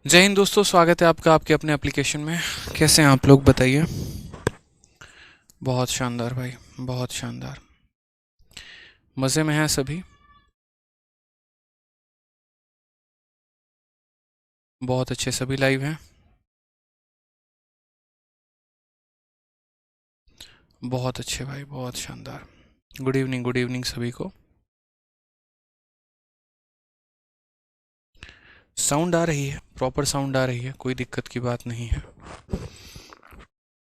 जय हिंद दोस्तों, स्वागत है आपका आपके अपने एप्लीकेशन में। कैसे हैं आप लोग, बताइए। बहुत शानदार भाई, बहुत शानदार। मज़े में हैं सभी। बहुत अच्छे, सभी लाइव हैं। बहुत अच्छे भाई, बहुत शानदार। गुड इवनिंग सभी को। साउंड आ रही है, प्रॉपर साउंड आ रही है, कोई दिक्कत की बात नहीं है।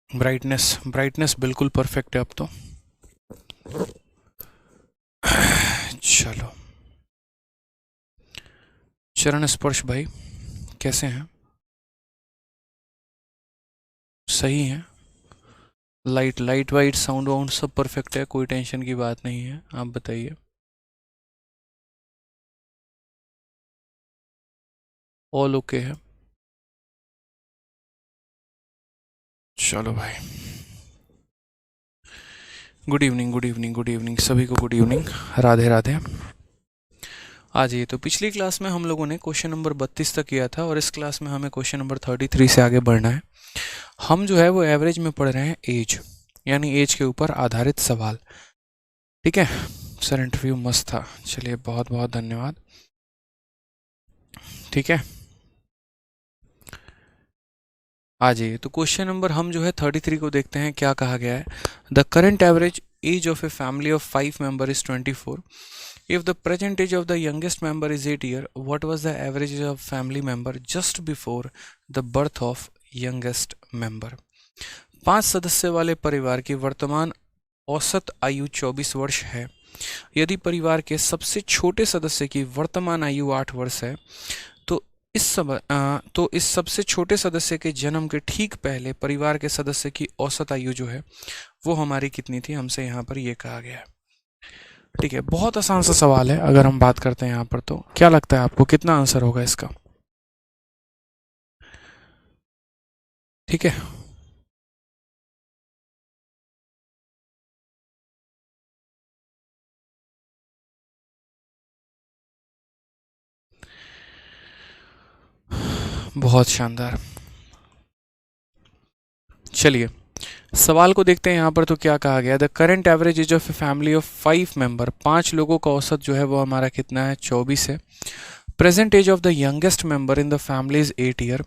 ब्राइटनेस ब्राइटनेस बिल्कुल परफेक्ट है अब तो। चलो, चरण स्पर्श भाई, कैसे हैं? सही हैं। Light light white sound wound सब परफेक्ट है, कोई टेंशन की बात नहीं है। आप बताइए। ऑल ओके है। चलो भाई, good evening good evening good evening सभी को, गुड इवनिंग, राधे राधे। आ जाइए। तो पिछली क्लास में हम लोगों ने क्वेश्चन नंबर 32 तक किया था और इस क्लास में हमें क्वेश्चन नंबर 33 से आगे बढ़ना है। हम जो है वो एवरेज में पढ़ रहे हैं एज, यानी एज के ऊपर आधारित सवाल। ठीक है सर, इंटरव्यू मस्त था। चलिए, बहुत बहुत धन्यवाद। ठीक है, आ जाइए। तो क्वेश्चन नंबर हम जो है 33 को देखते हैं, क्या कहा गया है। The current average age of a family of 5 member is 24। If the present age of the youngest member is 8 years, what was the average age of family member just before the birth of youngest member? 5 सदस्य वाले परिवार की वर्तमान औसत आयु 24 वर्ष है। यदि परिवार के सबसे छोटे सदस्य की वर्तमान आयु 8 वर्ष है, तो इस सबसे छोटे सदस्य के जन्म के ठीक पहले परिवार के सदस्य की औसत आयु जो है वो हमारी कितनी थी, हमसे यहाँ पर ये कहा गया है। ठीक है, बहुत आसान सा सवाल है। अगर हम बात करते हैं यहाँ पर, तो क्या लगता है आपको कितना आंसर होगा इसका? ठीक है, बहुत शानदार। चलिए, सवाल को देखते हैं यहाँ पर। तो क्या कहा गया, the current average age of a family of 5 member, 5 लोगों का औसत जो है वो हमारा कितना है, 24 है। Present age of the youngest member in the family is 8 year.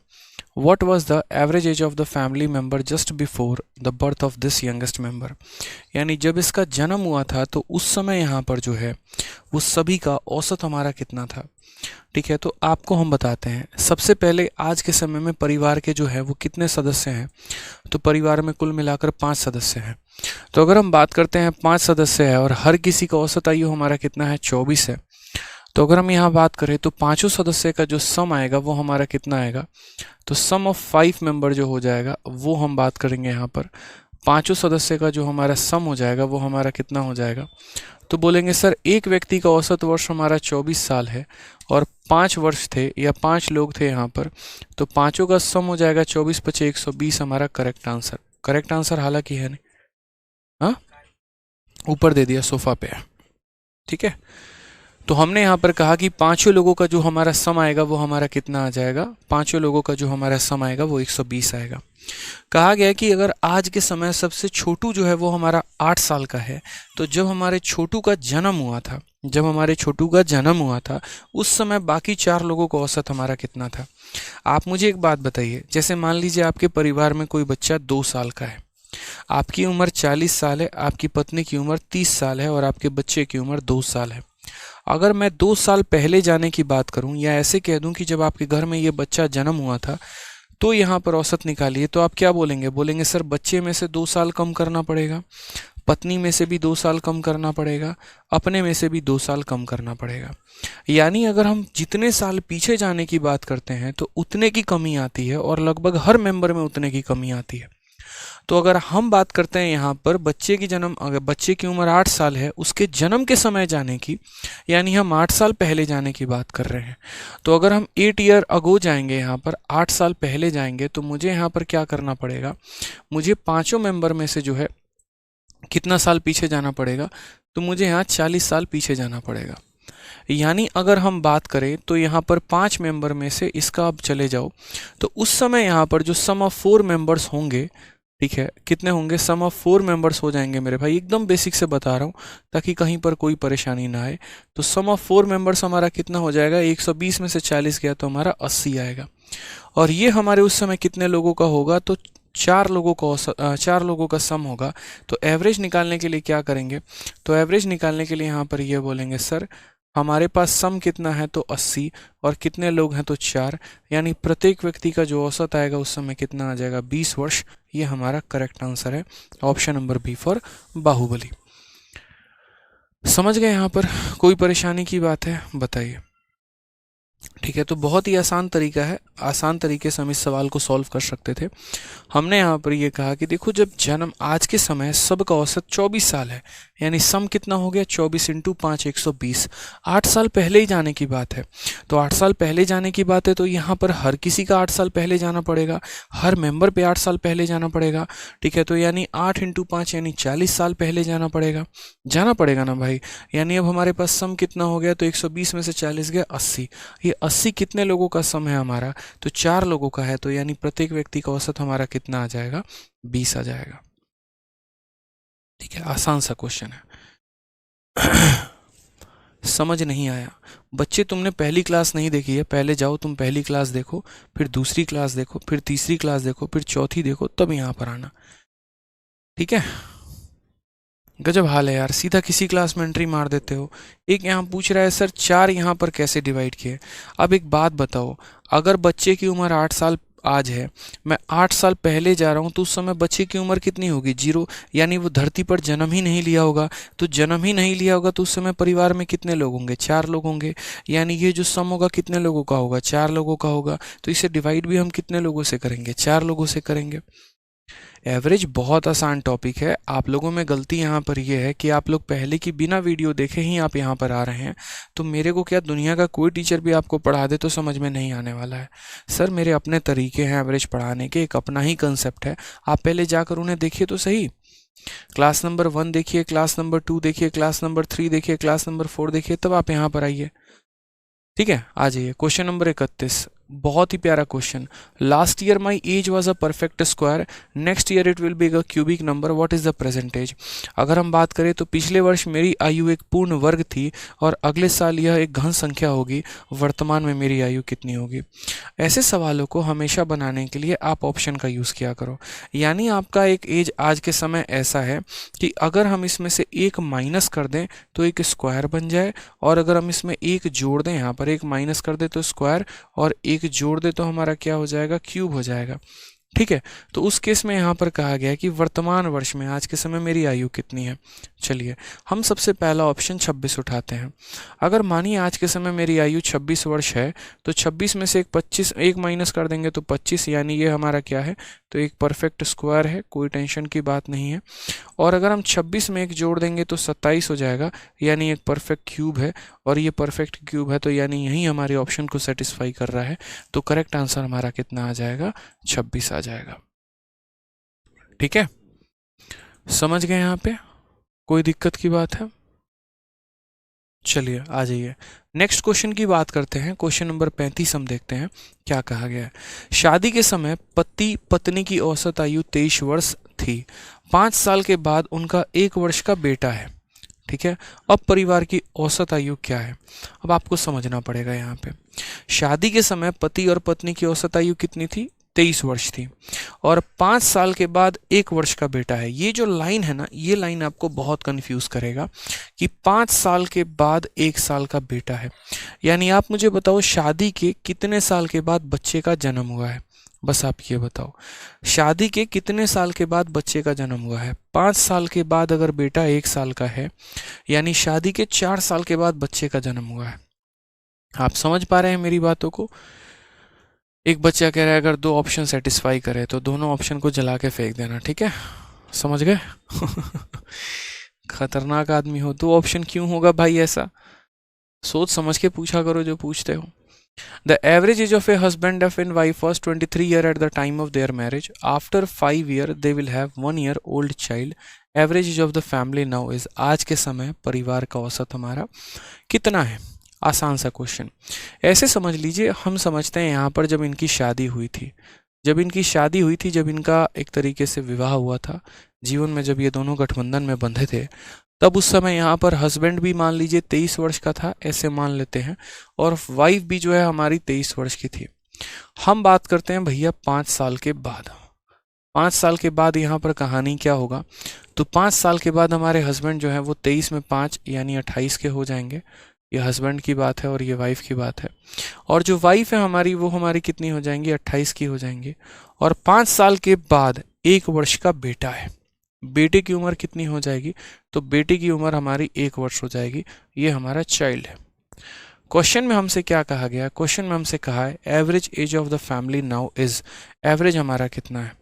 What was the average age of the family member just before the birth of this youngest member? यानी जब इसका जन्म हुआ था तो उस समय यहाँ पर जो है वो सभी का औसत हमारा कितना था। ठीक है, तो आपको हम बताते हैं। सबसे पहले आज के समय में परिवार के जो है वो कितने सदस्य हैं, तो परिवार में कुल मिलाकर 5 सदस्य हैं। तो अगर हम बात करते हैं 5 सदस्य है और हर किसी का औसत आयु हमारा कितना है, 24 है। तो अगर हम यहाँ बात करें तो पांचों सदस्य का जो सम आएगा वो हमारा कितना आएगा, तो सम ऑफ 5 मेंबर जो हो जाएगा वो हम बात करेंगे यहाँ पर। पांचों सदस्य का जो हमारा सम हो जाएगा वो हमारा कितना हो जाएगा, तो बोलेंगे सर एक व्यक्ति का औसत वर्ष हमारा 24 साल है और 5 वर्ष थे या 5 लोग थे यहाँ पर, तो पांचों का सम हो जाएगा 24 पचे 120 हमारा करेक्ट आंसर। करेक्ट आंसर हालांकि है नहीं, हाँ ऊपर दे दिया, सोफा पे है। ठीक है, तो हमने यहाँ पर कहा कि पांचों लोगों का जो हमारा सम आएगा वो हमारा कितना आ जाएगा, पांचों लोगों का जो हमारा सम आएगा वो 120 आएगा। कहा गया कि अगर आज के समय सबसे छोटू जो है वो हमारा 8 साल का है, तो जब हमारे छोटू का जन्म हुआ था, जब हमारे छोटू का जन्म हुआ था उस समय बाकी 4 लोगों का औसत हमारा कितना था। आप मुझे एक बात बताइए, जैसे मान लीजिए आपके परिवार में कोई बच्चा 2 साल का है, आपकी उम्र 40 साल है, आपकी पत्नी की उम्र 30 साल है और आपके बच्चे की उम्र 2 साल है। अगर मैं 2 साल पहले जाने की बात करूं या ऐसे कह दूं कि जब आपके घर में ये बच्चा जन्म हुआ था तो यहाँ पर औसत निकालिए, तो आप क्या बोलेंगे? बोलेंगे सर बच्चे में से 2 साल कम करना पड़ेगा, पत्नी में से भी 2 साल कम करना पड़ेगा, अपने में से भी 2 साल कम करना पड़ेगा। यानी अगर हम जितने साल पीछे जाने की बात करते हैं तो उतने की कमी आती है और लगभग हर मेंबर में उतने की कमी आती है। तो अगर हम बात करते हैं यहाँ पर बच्चे की जन्म, अगर बच्चे की उम्र 8 साल है, उसके जन्म के समय जाने की, यानी हम 8 साल पहले जाने की बात कर रहे हैं। तो अगर हम 8 ईयर अगो जाएंगे, यहाँ पर 8 साल पहले जाएंगे, तो मुझे यहाँ पर क्या करना पड़ेगा, मुझे पांचों मेंबर में से जो है कितना साल पीछे जाना पड़ेगा, तो मुझे यहाँ 40 साल पीछे जाना पड़ेगा। यानी अगर हम बात करें तो यहाँ पर 5 मेंबर में से इसका आप चले जाओ तो उस समय यहाँ पर जो सम ऑफ 4 मेंबर्स होंगे, ठीक है, कितने होंगे, सम ऑफ 4 मेंबर्स हो जाएंगे मेरे भाई, एकदम बेसिक से बता रहा हूँ ताकि कहीं पर कोई परेशानी ना आए। तो सम ऑफ 4 मेंबर्स हमारा कितना हो जाएगा, 120 में से 40 गया तो हमारा 80 आएगा। और ये हमारे उस समय कितने लोगों का होगा, तो 4 लोगों का सम होगा। तो एवरेज निकालने के लिए क्या करेंगे, तो एवरेज निकालने के लिए यहाँ पर ये बोलेंगे सर हमारे पास सम कितना है, तो 80, और कितने लोग हैं तो 4, यानी प्रत्येक व्यक्ति का जो औसत आएगा उस समय कितना आ जाएगा, 20 वर्ष। ये हमारा करेक्ट आंसर है, option number B for Baahubali. समझ गए यहाँ पर, कोई परेशानी की बात है बताइए। ठीक है, तो बहुत ही आसान तरीका है, आसान तरीके से हम इस सवाल को सॉल्व कर सकते थे। हमने यहाँ पर ये कहा कि देखो जब जन्म आज के समय सबका औसत 24 साल है, यानी सम कितना हो गया, 24 इंटू 5 120। 8 साल पहले ही जाने की बात है, तो 8 साल पहले जाने की बात है तो यहाँ पर हर किसी का 8 साल पहले जाना पड़ेगा, हर मेंबर पे 8 साल पहले जाना पड़ेगा। ठीक है, तो यानी 8 इंटू 5 यानी 40 साल पहले जाना पड़ेगा ना भाई। यानी अब हमारे पास सम कितना हो गया, तो 120 में से 40 गया 80। ये 80 कितने लोगों का सम है हमारा, तो 4 लोगों का है, तो यानी प्रत्येक व्यक्ति का औसत हमारा कितना आ जाएगा, 20 आ जाएगा। ठीक है, आसान सा क्वेश्चन है। समझ नहीं आया बच्चे, तुमने पहली क्लास नहीं देखी है, पहले जाओ तुम पहली क्लास देखो, फिर दूसरी क्लास देखो, फिर तीसरी क्लास देखो, फिर चौथी देखो, तब यहाँ पर आना। ठीक है, गजब हाल है यार, सीधा किसी क्लास में एंट्री मार देते हो। एक यहाँ पूछ रहा है सर 4 यहाँ पर कैसे डिवाइड किए। अब एक बात बताओ, अगर बच्चे की उम्र 8 साल आज है, मैं 8 साल पहले जा रहा हूँ, तो उस समय बच्चे की उम्र कितनी होगी, 0, यानी वो धरती पर जन्म ही नहीं लिया होगा। तो जन्म ही नहीं लिया होगा तो उस समय परिवार में कितने लोग होंगे, 4 लोग होंगे, यानी ये जो सम होगा कितने लोगों का होगा, 4 लोगों का होगा। तो इसे डिवाइड भी हम कितने लोगों से करेंगे, 4 लोगों से करेंगे। एवरेज बहुत आसान टॉपिक है, आप लोगों में गलती यहाँ पर यह है कि आप लोग पहले की बिना वीडियो देखे ही आप यहाँ पर आ रहे हैं। तो मेरे को क्या दुनिया का कोई टीचर भी आपको पढ़ा दे तो समझ में नहीं आने वाला है सर, मेरे अपने तरीके हैं एवरेज पढ़ाने के, एक अपना ही कंसेप्ट है। आप पहले जाकर उन्हें देखिए तो सही, क्लास नंबर 1 देखिए, क्लास नंबर 2 देखिए, क्लास नंबर 3 देखिए, क्लास नंबर 4 देखिए, तब आप यहाँ पर आइए। ठीक है, आ जाइए क्वेश्चन नंबर 31, बहुत ही प्यारा question. Last year my age was a perfect square, next year it will be a cubic number, what is the present age. अगर हम बात करें तो पिछले वर्ष मेरी आयु एक पूर्ण वर्ग थी और अगले साल यह एक घन संख्या होगी, वर्तमान में मेरी आयु कितनी होगी। ऐसे सवालों को हमेशा बनाने के लिए आप ऑप्शन का यूज़ किया करो। यानी आपका एक एज आज के समय ऐसा है कि अगर हम इसमें से एक माइनस कर दें तो एक स्क्वायर बन जाए, और अगर हम इसमें एक जोड़ दें, यहाँ पर एक माइनस कर दें तो स्क्वायर, और एक जोड़ दे तो हमारा क्या हो जाएगा, क्यूब हो जाएगा। ठीक है, तो उस केस में यहाँ पर कहा गया कि वर्तमान वर्ष में आज के समय मेरी आयु कितनी है। चलिए हम सबसे पहला ऑप्शन 26 उठाते हैं। अगर मानिए आज के समय मेरी आयु 26 वर्ष है, तो 26 में से एक माइनस कर देंगे तो 25, यानी ये हमारा क्या है, तो एक परफेक्ट स्क्वायर है, कोई टेंशन की बात नहीं है। और अगर हम 26 में एक जोड़ देंगे तो 27 हो जाएगा, यानी एक परफेक्ट क्यूब है, और ये परफेक्ट क्यूब है तो यानी यही हमारे ऑप्शन को सेटिस्फाई कर रहा है। तो करेक्ट आंसर हमारा कितना आ जाएगा, 26 आ जाएगा। ठीक है, समझ गए यहाँ पे, कोई दिक्कत की बात है। चलिए आ जाइए नेक्स्ट क्वेश्चन की बात करते हैं। क्वेश्चन नंबर 35 हम देखते हैं क्या कहा गया है। शादी के समय पति पत्नी की औसत आयु 23 वर्ष थी, 5 साल के बाद उनका 1 वर्ष का बेटा है। ठीक है, अब परिवार की औसत आयु क्या है। अब आपको समझना पड़ेगा यहाँ पे, शादी के समय पति और पत्नी की औसत आयु कितनी थी, 23 वर्ष थी, और 5 साल के बाद 1 वर्ष का बेटा है। ये जो लाइन है ना, ये लाइन आपको बहुत कंफ्यूज करेगा कि 5 साल के बाद 1 साल का बेटा है, यानी आप मुझे बताओ शादी के कितने साल के बाद बच्चे का जन्म हुआ है। बस आप ये बताओ, शादी के कितने साल के बाद बच्चे का जन्म हुआ है। 5 साल के बाद अगर बेटा 1 साल का है, यानी शादी के 4 साल के बाद बच्चे का जन्म हुआ है। आप समझ पा रहे हैं मेरी बातों को। एक बच्चा कह रहा है अगर 2 ऑप्शन सेटिस्फाई करे तो दोनों ऑप्शन को जला के फेंक देना। ठीक है, समझ गए। खतरनाक आदमी हो। 2 ऑप्शन क्यों होगा भाई, ऐसा सोच समझ के पूछा करो जो पूछते हो। The average age of a husband and wife was 23 years at the time of their marriage. After 5 years, they will have 1-year-old child. Average age of the family now is, आज के समय परिवार का औसत हमारा कितना है? आसान सा क्वेश्चन। ऐसे समझ लीजिए, हम समझते हैं यहाँ पर जब इनकी शादी हुई थी, जब इनकी शादी हुई थी, जब इनका एक तरीके से विवाह हुआ था, जीवन में जब ये दोनों गठबंधन में बंधे थे, तब उस समय यहाँ पर हस्बैंड भी मान लीजिए 23 वर्ष का था, ऐसे मान लेते हैं, और वाइफ भी जो है हमारी 23 वर्ष की थी। हम बात करते हैं भैया 5 साल के बाद। 5 साल के बाद यहाँ पर कहानी क्या होगा, तो 5 साल के बाद हमारे हस्बैंड जो है वो 23 में 5 यानी 28 के हो जाएंगे। ये हस्बैंड की बात है और ये वाइफ की बात है। और जो वाइफ है हमारी, वो हमारी कितनी हो जाएंगी, 28 की हो जाएंगी। और 5 साल के बाद 1 वर्ष का बेटा है, बेटे की उम्र कितनी हो जाएगी, तो बेटे की उम्र हमारी 1 वर्ष हो जाएगी। ये हमारा चाइल्ड है। क्वेश्चन में हमसे क्या कहा गया, क्वेश्चन में हमसे कहा है average age of the family now is, average हमारा कितना है,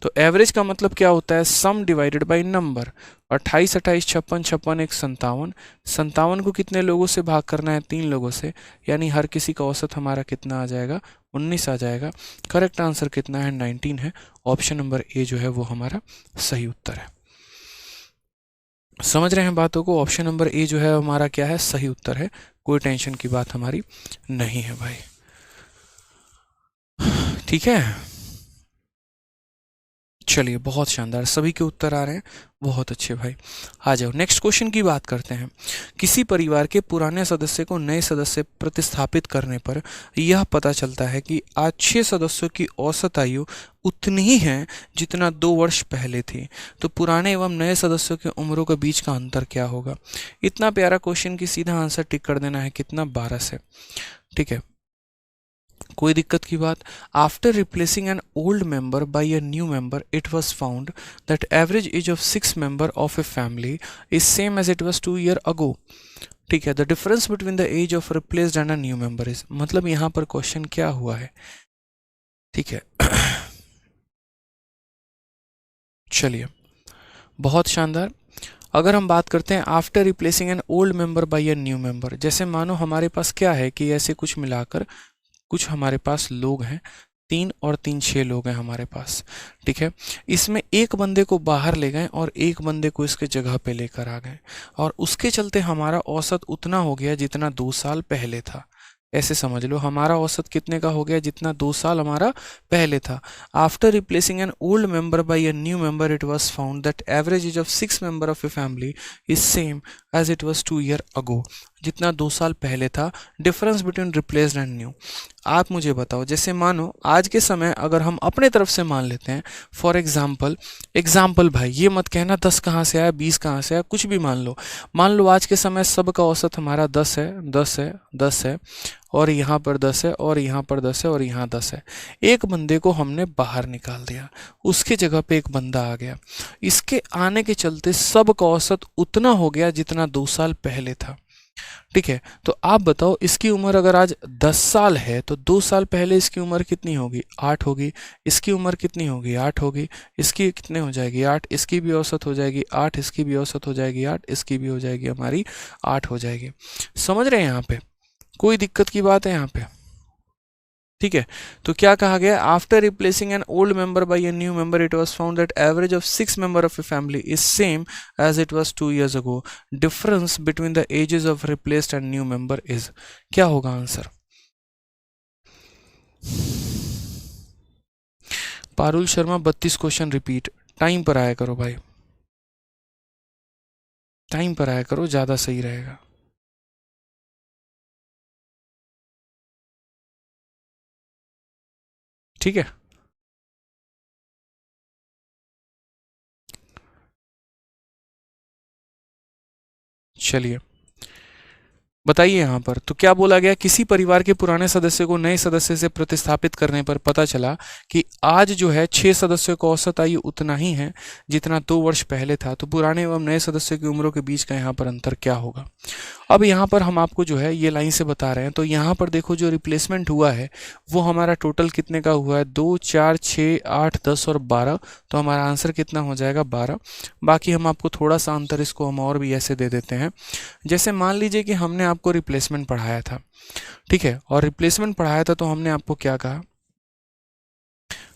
तो एवरेज का मतलब क्या होता है, सम डिवाइडेड बाय नंबर। 28 28 56 56 एक 57, 57 को कितने लोगों से भाग करना है, 3 लोगों से, यानी हर किसी का औसत हमारा कितना आ जाएगा, 19 आ जाएगा। करेक्ट आंसर कितना है, 19 है। ऑप्शन नंबर ए जो है वो हमारा सही उत्तर है। समझ रहे हैं बातों को, ऑप्शन नंबर ए जो है हमारा क्या है, सही उत्तर है। कोई टेंशन की बात हमारी नहीं है भाई, ठीक है। चलिए, बहुत शानदार, सभी के उत्तर आ रहे हैं, बहुत अच्छे भाई। आ जाओ नेक्स्ट क्वेश्चन की बात करते हैं। किसी परिवार के पुराने सदस्य को नए सदस्य प्रतिस्थापित करने पर यह पता चलता है कि आज 6 सदस्यों की औसत आयु उतनी ही है जितना 2 वर्ष पहले थी। तो पुराने एवं नए सदस्यों के उम्रों के बीच का अंतर क्या होगा। इतना प्यारा क्वेश्चन की सीधा आंसर टिक कर देना है, कितना, 12 से। ठीक है, कोई दिक्कत की बात। After replacing an old member by a new member, it was found that average age of 6 member of a family is same age it was 2 year ago. ठीक है, the difference between the age of replaced and a new member is, मतलब यहाँ पर question क्या हुआ है। ठीक है चलिए, बहुत शानदार। अगर हम बात करते हैं after replacing an old member by a new member, जैसे मानो हमारे पास क्या है कि ऐसे कुछ मिलाकर कुछ हमारे पास लोग हैं, 3 और 3 6 लोग हैं हमारे पास। ठीक है, इसमें एक बंदे को बाहर ले गए और एक बंदे को इसके जगह पे लेकर आ गए, और उसके चलते हमारा औसत उतना हो गया जितना 2 साल पहले था। ऐसे समझ लो, हमारा औसत कितने का हो गया, जितना 2 साल हमारा पहले था। After replacing an old member by a new member, it was found that average age of 6 member of a family is same age it was 2 year ago, जितना 2 साल पहले था। Difference between replaced and new, आप मुझे बताओ, जैसे मानो आज के समय अगर हम अपने तरफ से मान लेते हैं, फॉर एग्जाम्पल भाई, ये मत कहना 10 कहाँ से आया, 20 कहाँ से आया, कुछ भी मान लो आज के समय सबका औसत हमारा 10 है, 10 है, 10 है, और यहाँ पर 10 है, और यहाँ पर 10 है, और यहाँ 10 है। एक बंदे को हमने बाहर निकाल दिया, उसके जगह पे एक बंदा आ गया। इसके आने के चलते सबका औसत उतना हो गया जितना 2 साल पहले था। ठीक है, तो आप बताओ, इसकी उम्र अगर आज 10 साल है तो 2 साल पहले इसकी उम्र कितनी होगी, 8 होगी। इसकी उम्र कितनी होगी, 8 होगी। इसकी कितने हो जाएगी, 8। इसकी भी औसत हो जाएगी 8, इसकी भी औसत हो जाएगी 8, इसकी भी हो जाएगी हमारी 8 हो जाएगी। समझ रहे हैं यहाँ पे, कोई दिक्कत की बात है यहाँ पे। ठीक है, तो क्या कहा गया, after replacing an old member by a new member, it was found that average of 6 member of a family is same age it was 2 years ago. Difference between the ages of replaced and new member is, क्या होगा answer. Parul Sharma 32 question repeat, time पर आया करो भाई, time पर आया करो, ज्यादा सही रहेगा। ठीक है, चलिए बताइए यहाँ पर तो क्या बोला गया, किसी परिवार के पुराने सदस्य को नए सदस्य से प्रतिस्थापित करने पर पता चला कि आज जो है 6 सदस्यों का औसत आयु उतना ही है जितना 2 वर्ष पहले था। तो पुराने एवं नए सदस्यों की उम्रों के बीच का यहाँ पर अंतर क्या होगा। अब यहाँ पर हम आपको जो है ये लाइन से बता रहे हैं, तो यहाँ पर देखो जो रिप्लेसमेंट हुआ है वो हमारा टोटल कितने का हुआ है, 2 4 6 8 10 और 12। तो हमारा आंसर कितना हो जाएगा, 12। बाकी हम आपको थोड़ा सा अंतर इसको हम और भी ऐसे दे देते हैं। जैसे मान लीजिए कि हमने आपको रिप्लेसमेंट पढ़ाया था, ठीक है। और रिप्लेसमेंट पढ़ाया था तो हमने आपको क्या कहा,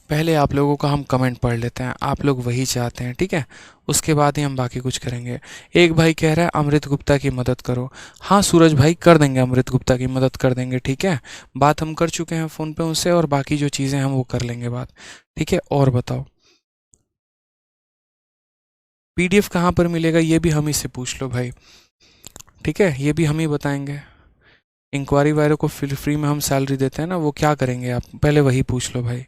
पहले आप लोगों का हम कमेंट पढ़ लेते हैं, आप लोग वही चाहते हैं, ठीक है, उसके बाद ही हम बाकी कुछ करेंगे। एक भाई कह रहा है अमृत गुप्ता की मदद करो। हाँ सूरज भाई, कर देंगे, अमृत गुप्ता की मदद कर देंगे, ठीक है। बात हम कर चुके हैं फ़ोन पे उनसे, और बाकी जो चीज़ें हम वो कर लेंगे बात, ठीक है। और बताओ पीडीएफ कहाँ पर मिलेगा, ये भी हम ही से पूछ लो भाई, ठीक है, ये भी हम ही बताएंगे। इंक्वायरी वाले को फ्री में हम सैलरी देते हैं ना, वो क्या करेंगे आप पहले वही पूछ लो भाई,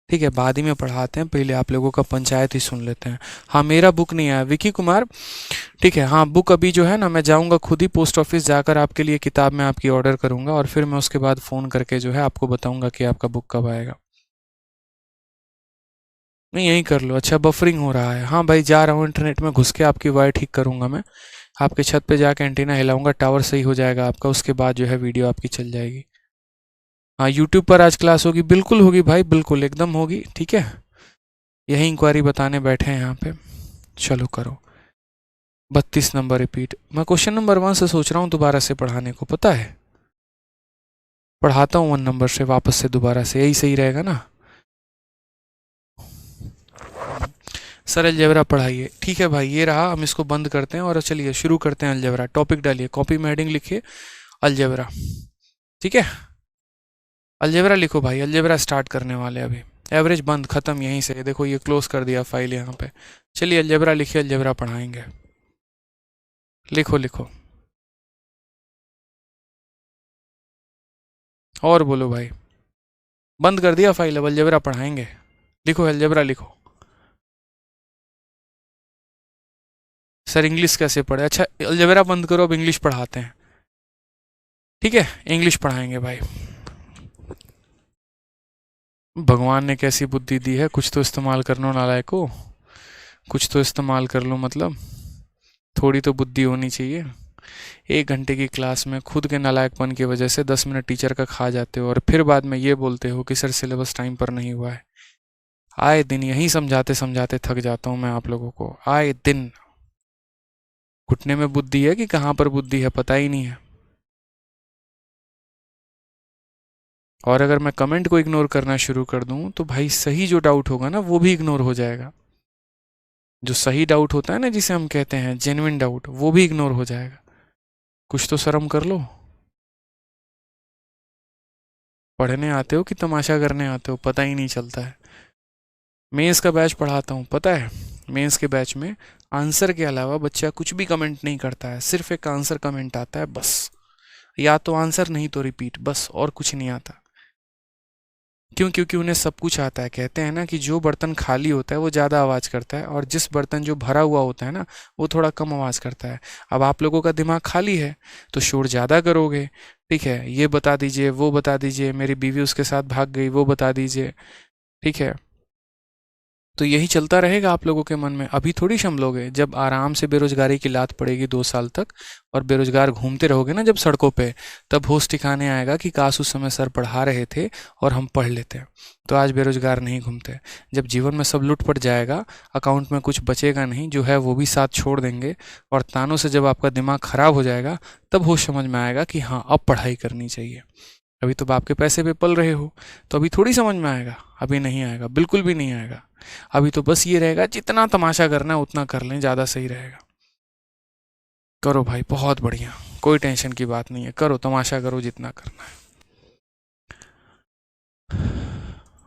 ठीक है। बाद ही में पढ़ाते हैं, पहले आप लोगों का पंचायत ही सुन लेते हैं। हाँ मेरा बुक नहीं आया विकी कुमार, ठीक है। हाँ बुक अभी जो है ना, मैं जाऊंगा खुद ही पोस्ट ऑफिस जाकर आपके लिए किताब मैं आपकी ऑर्डर करूंगा, और फिर मैं उसके बाद फ़ोन करके जो है आपको बताऊंगा कि आपका बुक कब आएगा। नहीं यहीं कर लो, अच्छा बफरिंग हो रहा है, हाँ भाई जा रहा हूँ इंटरनेट में घुस के आपकी वायर ठीक करूंगा मैं, आपके छत पे जाके एंटीना हिलाऊंगा, टावर सही हो जाएगा आपका, उसके बाद जो है वीडियो आपकी चल जाएगी। हाँ यूट्यूब पर आज क्लास होगी, बिल्कुल होगी भाई, बिल्कुल एकदम होगी, ठीक है। यही इंक्वायरी बताने बैठे हैं यहाँ पे, चलो करो। 32 नंबर रिपीट, मैं क्वेश्चन नंबर 1 से सोच रहा हूँ दोबारा से पढ़ाने को, पता है, पढ़ाता हूँ 1 नंबर से वापस से दोबारा से, यही सही रहेगा ना। सर अलजेब्रा पढ़ाइए, ठीक है भाई, ये रहा, हम इसको बंद करते हैं और चलिए शुरू करते हैं अलजेब्रा। टॉपिक डालिए, कॉपी में हेडिंग लिखिए अलजेब्रा, ठीक है। अलजेब्रा लिखो भाई, अलजेब्रा स्टार्ट करने वाले अभी। एवरेज बंद, खत्म, यहीं से देखो ये क्लोज कर दिया फाइल यहाँ पे। चलिए अलजेब्रा लिखिए, अलजेब्रा पढ़ाएंगे, लिखो लिखो, और बोलो भाई। बंद कर दिया फाइल, अब अलजेब्रा पढ़ाएंगे, लिखो अलजेब्रा लिखो। सर इंग्लिश कैसे पढ़े, अच्छा अलजेब्रा बंद करो, अब इंग्लिश पढ़ाते हैं, ठीक है, इंग्लिश पढ़ाएंगे भाई। भगवान ने कैसी बुद्धि दी है, कुछ तो इस्तेमाल कर लो नालायक को, कुछ तो इस्तेमाल कर लो, मतलब थोड़ी तो बुद्धि होनी चाहिए। 1 घंटे की क्लास में खुद के नालायकपन की वजह से 10 मिनट टीचर का खा जाते हो, और फिर बाद में ये बोलते हो कि सर सिलेबस टाइम पर नहीं हुआ है। आए दिन यही समझाते समझाते थक जाता हूँ मैं आप लोगों को, आए दिन। घुटने में बुद्धि है कि कहाँ पर बुद्धि है पता ही नहीं है। और अगर मैं कमेंट को इग्नोर करना शुरू कर दूं तो भाई सही जो डाउट होगा ना वो भी इग्नोर हो जाएगा। जो सही डाउट होता है ना, जिसे हम कहते हैं जेन्युइन डाउट, वो भी इग्नोर हो जाएगा। कुछ तो शर्म कर लो। पढ़ने आते हो कि तमाशा करने आते हो पता ही नहीं चलता है। मेंस का बैच पढ़ाता हूँ, पता है, मेंस के बैच में आंसर के अलावा बच्चा कुछ भी कमेंट नहीं करता है, सिर्फ एक आंसर कमेंट आता है बस, या तो आंसर नहीं तो रिपीट, बस, और कुछ नहीं आता। क्यों? क्योंकि उन्हें सब कुछ आता है। कहते हैं ना कि जो बर्तन खाली होता है वो ज़्यादा आवाज़ करता है, और जिस बर्तन जो भरा हुआ होता है ना वो थोड़ा कम आवाज़ करता है। अब आप लोगों का दिमाग खाली है तो शोर ज़्यादा करोगे, ठीक है। ये बता दीजिए, वो बता दीजिए, मेरी बीवी उसके साथ भाग गई, वो बता दीजिए, ठीक है। तो यही चलता रहेगा आप लोगों के मन में। अभी थोड़ी संभलोगे, जब आराम से बेरोजगारी की लात पड़ेगी 2 साल तक, और बेरोजगार घूमते रहोगे ना जब सड़कों पे, तब होश ठिकाने आएगा कि काश उस समय सर पढ़ा रहे थे और हम पढ़ लेते, तो आज बेरोजगार नहीं घूमते। जब जीवन में सब लुट पट जाएगा, अकाउंट में कुछ बचेगा नहीं, जो है वो भी साथ छोड़ देंगे, और तानों से जब आपका दिमाग खराब हो जाएगा, तब होश समझ में आएगा कि हाँ अब पढ़ाई करनी चाहिए। अभी तो बाप के पैसे पे पल रहे हो, तो अभी थोड़ी समझ में आएगा, अभी नहीं आएगा, बिल्कुल भी नहीं आएगा। अभी तो बस ये रहेगा जितना तमाशा करना है उतना कर लें, ज़्यादा सही रहेगा। करो भाई, बहुत बढ़िया, कोई टेंशन की बात नहीं है, करो तमाशा करो जितना करना है।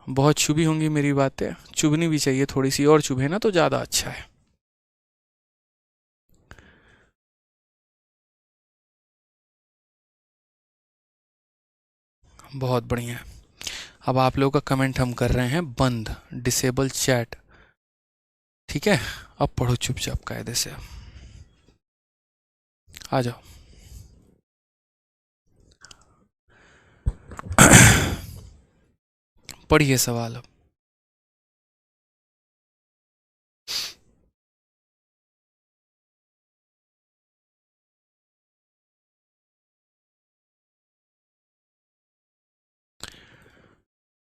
बहुत चुभी होंगी मेरी बातें, चुभनी भी चाहिए, थोड़ी सी और चुभे ना तो ज़्यादा अच्छा है। बहुत बढ़िया। अब आप लोगों का कमेंट हम कर रहे हैं बंद, डिसेबल चैट, ठीक है। अब पढ़ो चुपचाप कायदे से, आ जाओ। पढ़िए सवाल अब।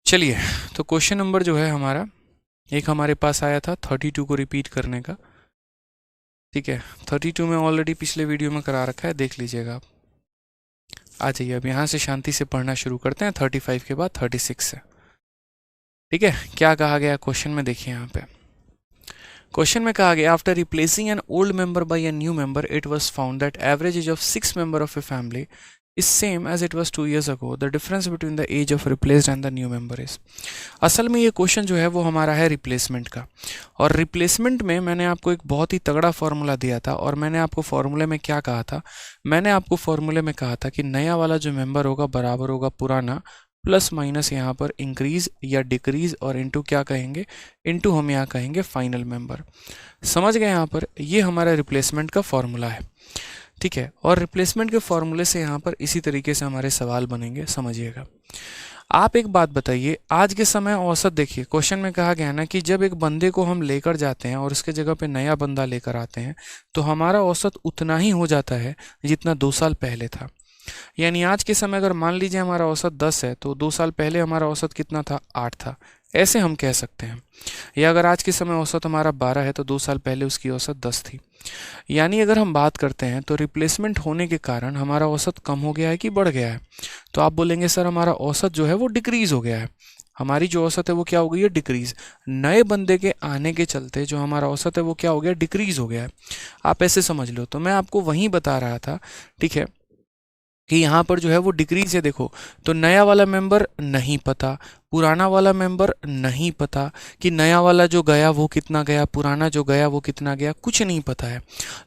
चलिए, तो क्वेश्चन नंबर जो है हमारा, एक हमारे पास आया था 32 को रिपीट करने का, ठीक है। 32 में ऑलरेडी पिछले वीडियो में करा रखा है, देख लीजिएगा आप। आ जाइए, अब यहाँ से शांति से पढ़ना शुरू करते हैं 35 के बाद 36 से। ठीक है, क्या कहा गया क्वेश्चन में, देखिए यहाँ पे क्वेश्चन में कहा गया, after replacing an old member by a new member it was found that average age of 6 member of a family is same age it was 2 years ago. The difference between the age of replaced and the new member is. असल में ये question जो है वो हमारा है replacement का, और रिप्लेसमेंट में मैंने आपको एक बहुत ही तगड़ा फॉर्मूला दिया था, और मैंने आपको फॉर्मूले में क्या कहा था, मैंने आपको फॉर्मूले में कहा था कि नया वाला जो मेंबर होगा बराबर होगा पुराना प्लस माइनस यहाँ पर इंक्रीज या डिक्रीज, और इनटू क्या कहेंगे, इनटू हम यहाँ कहेंगे फाइनल मेंबर। समझ गए, यहाँ पर ये हमारा रिप्लेसमेंट का फॉर्मूला है। ठीक है, और रिप्लेसमेंट के फॉर्मूले से यहाँ पर इसी तरीके से हमारे सवाल बनेंगे, समझिएगा। आप एक बात बताइए, आज के समय औसत देखिए, क्वेश्चन में कहा गया ना कि जब एक बंदे को हम लेकर जाते हैं और उसके जगह पे नया बंदा लेकर आते हैं तो हमारा औसत उतना ही हो जाता है जितना 2 साल पहले था। यानी आज के समय अगर मान लीजिए हमारा औसत 10 है तो 2 साल पहले हमारा औसत कितना था, 8 था, ऐसे हम कह सकते हैं। या अगर आज के समय औसत हमारा 12 है तो 2 साल पहले उसकी औसत 10 थी। यानी अगर हम बात करते हैं तो रिप्लेसमेंट होने के कारण हमारा औसत कम हो गया है कि बढ़ गया है, तो आप बोलेंगे सर हमारा औसत जो है वो डिक्रीज हो गया है। हमारी जो औसत है वो क्या हो गई है, डिक्रीज। नए बंदे के आने के चलते जो हमारा औसत है वो क्या हो गया, डिक्रीज हो गया है। आप ऐसे समझ लो, तो मैं आपको वहीं बता रहा था, ठीक है, कि यहाँ पर जो है वो डिक्रीज है। देखो, तो नया वाला मेंबर नहीं पता, पुराना वाला मेंबर नहीं पता कि नया वाला जो गया वो कितना गया, पुराना जो गया वो कितना गया, कुछ नहीं पता है।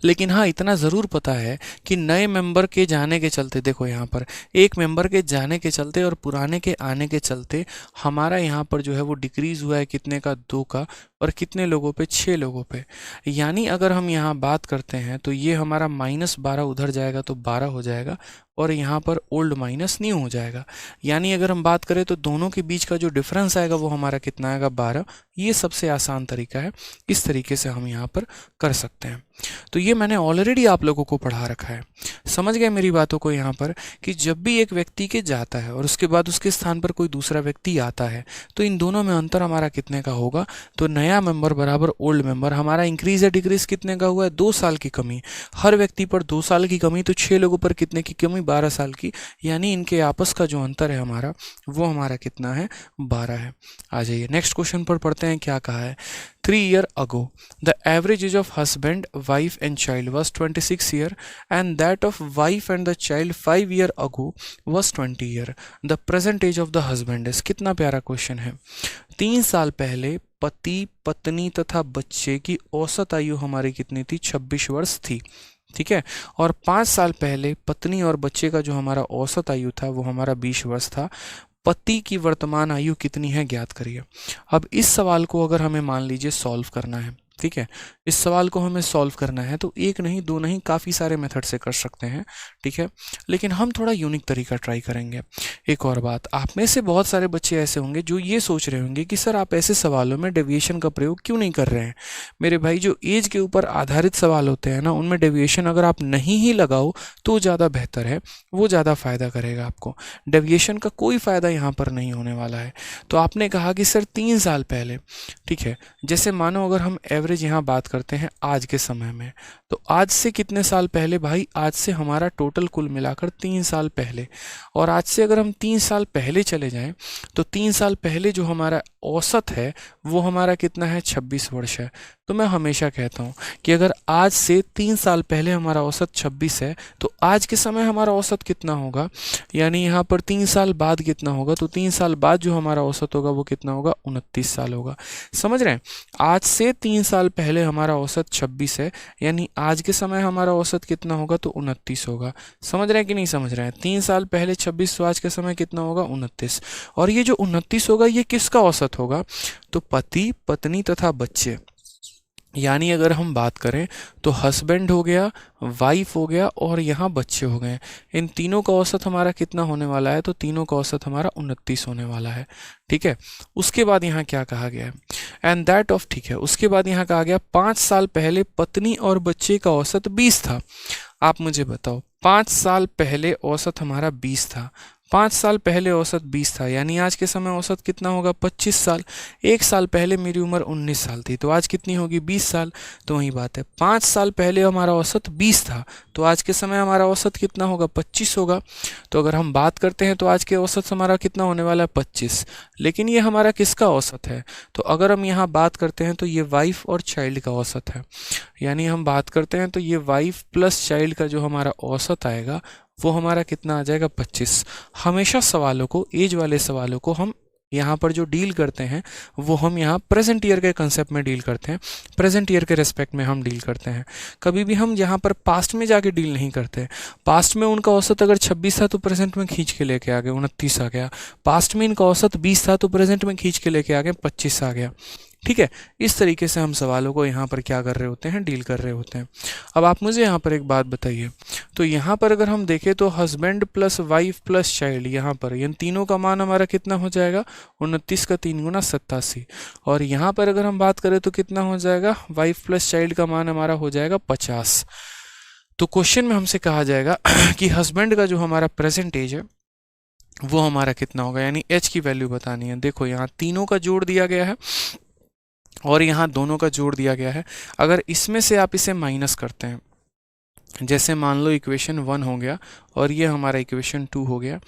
लेकिन हाँ, इतना ज़रूर पता है कि नए मेंबर के जाने के चलते, देखो यहाँ पर एक मेंबर के जाने के चलते और पुराने के आने के चलते हमारा यहाँ पर जो है वो डिक्रीज़ हुआ है, कितने का, 2 का, और कितने लोगों पे, 6 लोगों पे। यानी अगर हम यहाँ बात करते हैं तो ये हमारा -12 उधर जाएगा तो 12 हो जाएगा, और यहाँ पर ओल्ड माइनस न्यू हो जाएगा। यानी अगर हम बात करें तो दोनों के बीच का जो डिफरेंस आएगा वो हमारा कितना आएगा, 12। ये सबसे आसान तरीका है, इस तरीके से हम यहाँ पर कर सकते हैं। तो ये मैंने ऑलरेडी आप लोगों को पढ़ा रखा है। समझ गए मेरी बातों को यहाँ पर, कि जब भी एक व्यक्ति के जाता है और उसके बाद उसके स्थान पर कोई दूसरा व्यक्ति आता है तो इन दोनों में अंतर हमारा कितने का होगा, तो नया मेंबर बराबर ओल्ड मेंबर। हमारा इंक्रीज या डिक्रीज कितने का हुआ है, 2 साल की कमी। हर व्यक्ति पर 2 साल की कमी, तो 6 लोगों पर कितने की कमी, 12 साल की। यानी इनके आपस का जो अंतर है हमारा, वो हमारा कितना है, 12 है। आ जाइए नेक्स्ट क्वेश्चन पर पढ़ते हैं, क्या कहा है। 3 years ago, the average age of husband, wife and child was 26 years, and that of wife and the child 5 years ago was 20 years. The present age of the husband is, कितना प्यारा question है। 3 साल पहले पति, पत्नी तथा बच्चे की औसत आयु हमारी कितनी थी, 26 वर्ष थी। ठीक है, और 5 साल पहले पत्नी और बच्चे का जो हमारा औसत आयु था वो हमारा 20 वर्ष था। पति की वर्तमान आयु कितनी है, ज्ञात करिए। अब इस सवाल को अगर हमें मान लीजिए सॉल्व करना है, ठीक है, इस सवाल को हमें सॉल्व करना है तो एक नहीं, दो नहीं, काफ़ी सारे मेथड से कर सकते हैं, ठीक है, लेकिन हम थोड़ा यूनिक तरीका ट्राई करेंगे। एक और बात, आप में से बहुत सारे बच्चे ऐसे होंगे जो ये सोच रहे होंगे कि सर आप ऐसे सवालों में डेविएशन का प्रयोग क्यों नहीं कर रहे हैं। मेरे भाई, जो एज के ऊपर आधारित सवाल होते हैं ना, उनमें डेविएशन अगर आप नहीं ही लगाओ तो ज़्यादा बेहतर है, वो ज़्यादा फ़ायदा करेगा आपको। डेविएशन का कोई फ़ायदा यहाँ पर नहीं होने वाला है। तो आपने कहा कि सर 3 साल पहले, ठीक है, जैसे मानो अगर हम एवरेज यहाँ बात करते हैं आज के समय में, तो आज से कितने साल पहले भाई, आज से हमारा टोटल कुल मिलाकर 3 साल पहले। और आज से अगर हम 3 साल पहले चले जाएं तो 3 साल पहले जो हमारा औसत है वो हमारा कितना है, 26 वर्ष है। तो मैं हमेशा कहता हूँ कि अगर आज से 3 साल पहले हमारा औसत 26 है तो आज के समय हमारा औसत कितना होगा, यानी यहाँ पर 3 साल बाद कितना होगा, तो 3 साल बाद जो हमारा औसत होगा वो कितना होगा, 29 साल होगा। समझ रहे हैं, आज से 3 साल पहले हमारा औसत 26 है, यानी आज के समय हमारा औसत कितना होगा, तो 29 होगा। समझ रहे हैं कि नहीं समझ रहे हैं, 3 साल पहले 26, तो आज के समय कितना होगा, 29। और ये जो 29 होगा ये किसका औसत होगा, तो पति, पत्नी तथा बच्चे। यानी अगर हम बात करें तो हस्बैंड हो गया, वाइफ हो गया, और यहाँ बच्चे हो गए। इन तीनों का औसत हमारा कितना होने वाला है, तो तीनों का औसत हमारा 29 होने वाला है। ठीक है, उसके बाद यहाँ क्या कहा गया है, एंड दैट ऑफ, ठीक है, उसके बाद यहाँ कहा गया 5 साल पहले पत्नी और बच्चे का औसत 20 था। आप मुझे बताओ, 5 साल पहले औसत हमारा 20 था, 5 साल पहले औसत 20 था, यानी आज के समय औसत कितना होगा 25 साल। 1 साल पहले मेरी उम्र 19 साल थी, तो आज कितनी होगी 20 साल। तो वही बात है, 5 साल पहले हमारा औसत 20 था, तो आज के समय हमारा औसत कितना होगा 25 होगा। तो अगर हम बात करते हैं तो आज के औसत हमारा कितना होने वाला है 25, लेकिन ये हमारा किसका औसत है। तो अगर हम यहाँ बात करते हैं तो ये वाइफ और चाइल्ड का औसत है, यानी हम बात करते हैं तो ये वाइफ प्लस चाइल्ड का जो हमारा औसत आएगा वो हमारा कितना आ जाएगा 25। हमेशा सवालों को, एज वाले सवालों को हम यहाँ पर जो डील करते हैं वो हम यहाँ प्रेजेंट ईयर के कंसेप्ट में डील करते हैं, प्रेजेंट ईयर के रेस्पेक्ट में हम डील करते हैं। कभी भी हम यहाँ पर पास्ट में जाके डील नहीं करते। पास्ट में उनका औसत अगर 26 था तो प्रेजेंट में खींच के लेके आ गए 29 आ गया। पास्ट में इनका औसत 20 था तो प्रेजेंट में खींच के लेके आ गए 25 आ गया। ठीक है, इस तरीके से हम सवालों को यहाँ पर क्या कर रहे होते हैं, डील कर रहे होते हैं। अब आप मुझे यहाँ पर एक बात बताइए, तो यहाँ पर अगर हम देखें तो husband plus wife plus child, यहाँ पर इन तीनों का मान हमारा कितना हो जाएगा 29 का 3 गुना 87। और यहाँ पर अगर हम बात करें तो कितना हो जाएगा, वाइफ प्लस चाइल्ड का मान हमारा हो जाएगा 50। तो क्वेश्चन में हमसे कहा जाएगा कि हस्बैंड का जो हमारा प्रेजेंट एज है वो हमारा कितना होगा, यानी एच की वैल्यू बतानी है। देखो यहाँ तीनों का जोड़ दिया गया है और यहाँ दोनों का जोड़ दिया गया है। अगर इसमें से आप इसे माइनस करते हैं, जैसे मान लो इक्वेशन 1 हो गया और ये हमारा इक्वेशन 2 हो गया,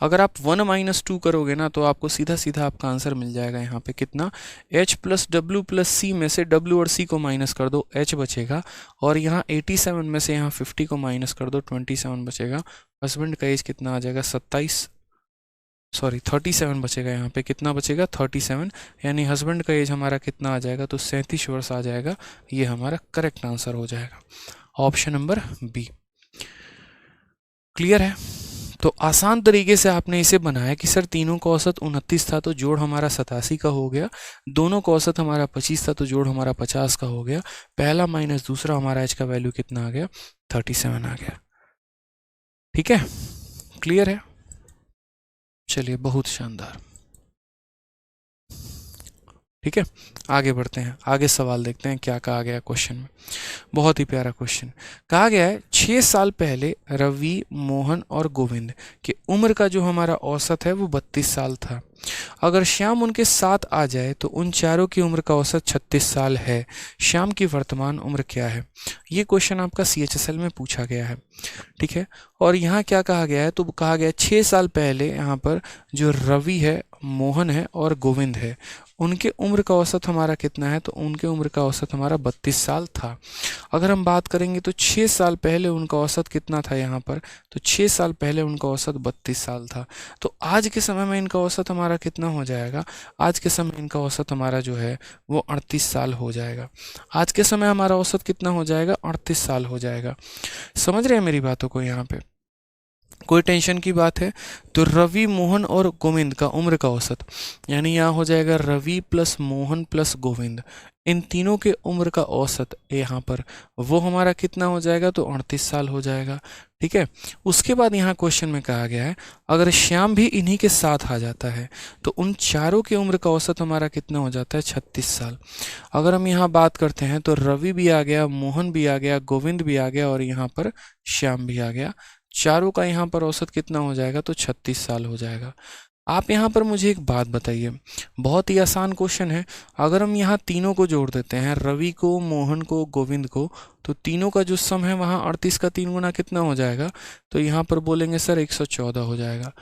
अगर आप 1 माइनस 2 करोगे ना तो आपको सीधा सीधा आपका आंसर मिल जाएगा यहाँ पे कितना, h प्लस डब्ल्यू प्लस सी में से w और c को माइनस कर दो, h बचेगा। और यहाँ 87 में से यहाँ 50 को माइनस कर दो, 27 बचेगा। हस्बैंड का एज कितना आ जाएगा 37 बचेगा, यहाँ पे कितना बचेगा 37, यानी हस्बैंड का एज हमारा कितना आ जाएगा तो 37 वर्ष आ जाएगा। ये हमारा करेक्ट आंसर हो जाएगा, ऑप्शन नंबर बी। क्लियर है। तो आसान तरीके से आपने इसे बनाया कि सर तीनों का औसत 29 था तो जोड़ हमारा 87 का हो गया, दोनों का औसत हमारा 25 था तो जोड़ हमारा 50 का हो गया, पहला माइनस दूसरा, हमारा एच का वैल्यू कितना आ गया 37 आ गया। ठीक है, क्लियर है। चलिए, बहुत शानदार। ठीक है, आगे बढ़ते हैं, आगे सवाल देखते हैं क्या कहा गया क्वेश्चन में। बहुत ही प्यारा क्वेश्चन कहा गया है, 6 साल पहले रवि, मोहन और गोविंद की उम्र का जो हमारा औसत है वो 32 साल था। अगर श्याम उनके साथ आ जाए तो उन चारों की उम्र का औसत 36 साल है। श्याम की वर्तमान उम्र क्या है। ये क्वेश्चन आपका CHSL में पूछा गया है। ठीक है, और यहाँ क्या कहा गया है, तो कहा गया है 6 साल पहले यहाँ पर जो रवि है, मोहन है और गोविंद है, उनके उम्र का औसत हमारा कितना है, तो उनके उम्र का औसत हमारा 32 साल था। अगर हम बात करेंगे तो 6 साल पहले उनका औसत कितना था यहाँ पर, तो 6 साल पहले उनका औसत 32 साल था। तो आज के समय में इनका औसत हमारा कितना हो जाएगा, आज के समय इनका औसत हमारा जो है वो 38 साल हो जाएगा। आज के समय हमारा औसत कितना हो जाएगा, 38 साल हो जाएगा। समझ रहे हैं मेरी बातों को, यहाँ पे कोई टेंशन की बात है। तो रवि, मोहन और गोविंद का उम्र का औसत, यानी यहाँ हो जाएगा रवि प्लस मोहन प्लस गोविंद, इन तीनों के उम्र का औसत यहाँ पर वो हमारा कितना हो जाएगा, तो 38 साल हो जाएगा। ठीक है, उसके बाद यहाँ क्वेश्चन में कहा गया है, अगर श्याम भी इन्हीं के साथ आ जाता है तो उन चारों की उम्र का औसत हमारा कितना हो जाता है 36 साल। अगर हम यहाँ बात करते हैं तो रवि भी आ गया, मोहन भी आ गया, गोविंद भी आ गया और यहाँ पर श्याम भी आ गया, चारों का यहाँ पर औसत कितना हो जाएगा, तो 36 साल हो जाएगा। आप यहाँ पर मुझे एक बात बताइए, बहुत ही आसान क्वेश्चन है। अगर हम यहाँ तीनों को जोड़ देते हैं, रवि को, मोहन को, गोविंद को, तो तीनों का जो सम है वहाँ 38 का 3 गुना कितना हो जाएगा, तो यहाँ पर बोलेंगे सर 114 हो जाएगा।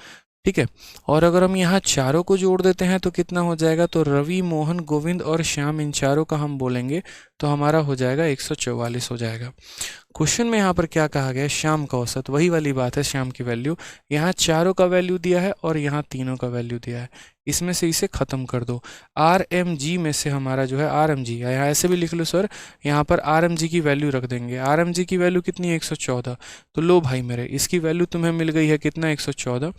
ठीक है, और अगर हम यहाँ चारों को जोड़ देते हैं तो कितना हो जाएगा, तो रवि, मोहन, गोविंद और श्याम, इन चारों का हम बोलेंगे तो हमारा हो जाएगा 144 हो जाएगा। क्वेश्चन में यहाँ पर क्या कहा गया है, श्याम का औसत, वही वाली बात है, श्याम की वैल्यू, यहाँ चारों का वैल्यू दिया है और यहाँ तीनों का वैल्यू दिया है, इसमें से इसे खत्म कर दो। RMG में से हमारा जो है RMG, यहाँ ऐसे भी लिख लो सर, यहाँ पर RMG की वैल्यू रख देंगे। RMG की वैल्यू कितनी है 114, तो लो भाई मेरे, इसकी वैल्यू तुम्हें मिल गई है कितना 114।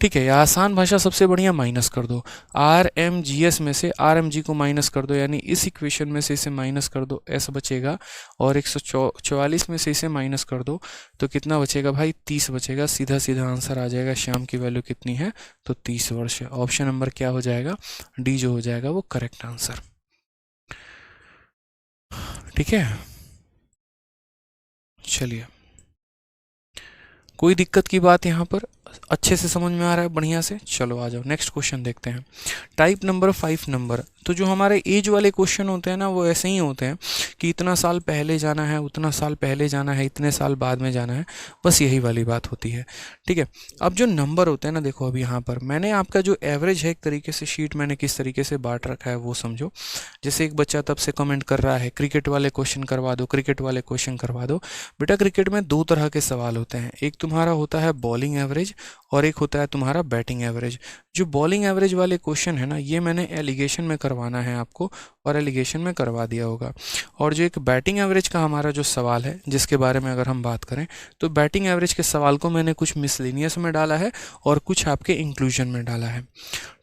ठीक है, या आसान भाषा सबसे बढ़िया माइनस कर दो, RMGS में से RMG को माइनस कर दो, यानी इस इक्वेशन में से इसे माइनस कर दो, S बचेगा, और 144 में से इसे माइनस कर दो तो कितना बचेगा भाई, 30 बचेगा। सीधा सीधा आंसर आ जाएगा, श्याम की वैल्यू कितनी है, तो 30 वर्ष है। ऑप्शन नंबर क्या हो जाएगा, डी जो हो जाएगा वो करेक्ट आंसर। ठीक है, चलिए, कोई दिक्कत की बात यहाँ पर अच्छे से समझ में आ रहा है, बढ़िया से? चलो आ जाओ नेक्स्ट क्वेश्चन देखते हैं। Type number 5 number. तो जो हमारे एज वाले क्वेश्चन होते हैं ना, वो ऐसे ही होते हैं कि इतना साल पहले जाना है, उतना साल पहले जाना है, इतने साल बाद में जाना है, बस यही वाली बात होती है। ठीक है, अब जो नंबर होते हैं ना, देखो अब यहाँ पर मैंने आपका जो एवरेज है, एक तरीके से शीट मैंने किस तरीके से बांट रखा है वो समझो। जैसे एक बच्चा तब से कमेंट कर रहा है क्रिकेट वाले क्वेश्चन करवा दो, क्रिकेट वाले क्वेश्चन करवा दो। बेटा क्रिकेट में दो तरह के सवाल होते हैं, एक तुम्हारा होता है बॉलिंग एवरेज और एक होता है तुम्हारा बैटिंग एवरेज। जो बॉलिंग एवरेज वाले क्वेश्चन है ना, ये मैंने एलिगेशन में करवाना है आपको, और एलिगेशन में करवा दिया होगा। और जो एक बैटिंग एवरेज का हमारा जो सवाल है, जिसके बारे में अगर हम बात करें, तो बैटिंग एवरेज के सवाल को मैंने कुछ मिसलेनियस में डाला है और कुछ आपके इंक्लूजन में डाला है।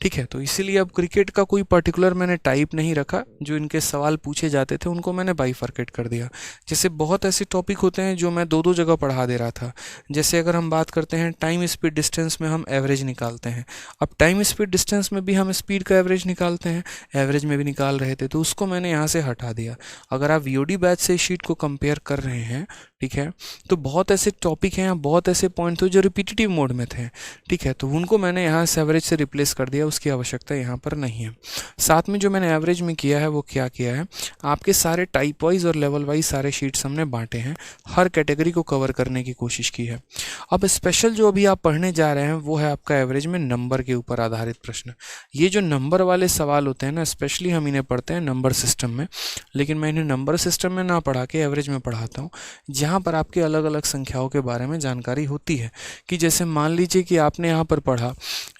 ठीक है, तो इसीलिए अब क्रिकेट का कोई पर्टिकुलर मैंने टाइप नहीं रखा, जो इनके सवाल पूछे जाते थे उनको मैंने बाइफरकेट कर दिया। जैसे बहुत ऐसे टॉपिक होते हैं जो मैं दो दो जगह पढ़ा दे रहा था। जैसे अगर हम बात करते हैं टाइम स्पीड डिस्टेंस में हम एवरेज निकालते हैं, अब टाइम स्पीड डिस्टेंस में भी हम स्पीड का एवरेज निकालते हैं, एवरेज में भी निकाल रहे थे, तो उसको मैंने यहाँ से हटा दिया। अगर आप वीओडी बैच से शीट को कंपेयर कर रहे हैं, ठीक है, तो बहुत ऐसे टॉपिक हैं, बहुत ऐसे पॉइंट थे जो रिपीटेटिव मोड में थे। ठीक है, तो उनको मैंने यहाँ से एवरेज से रिप्लेस कर दिया, उसकी आवश्यकता यहाँ पर नहीं है। साथ में जो मैंने एवरेज में किया है वो क्या किया है, आपके सारे टाइप वाइज और लेवल वाइज सारे शीट्स हमने बांटे हैं, हर कैटेगरी को कवर करने की कोशिश की है। अब स्पेशल जो अभी आप पढ़ने जा रहे हैं वो है आपका एवरेज में नंबर के ऊपर आधारित प्रश्न। ये जो नंबर वाले सवाल होते हैं ना, स्पेशली हम इन्हें पढ़ते हैं नंबर सिस्टम में, लेकिन मैं इन्हें नंबर सिस्टम में ना पढ़ा के एवरेज में पढ़ाता हूँ, जहाँ पर आपके अलग अलग संख्याओं के बारे में जानकारी होती है। कि जैसे मान लीजिए कि आपने यहाँ पर पढ़ा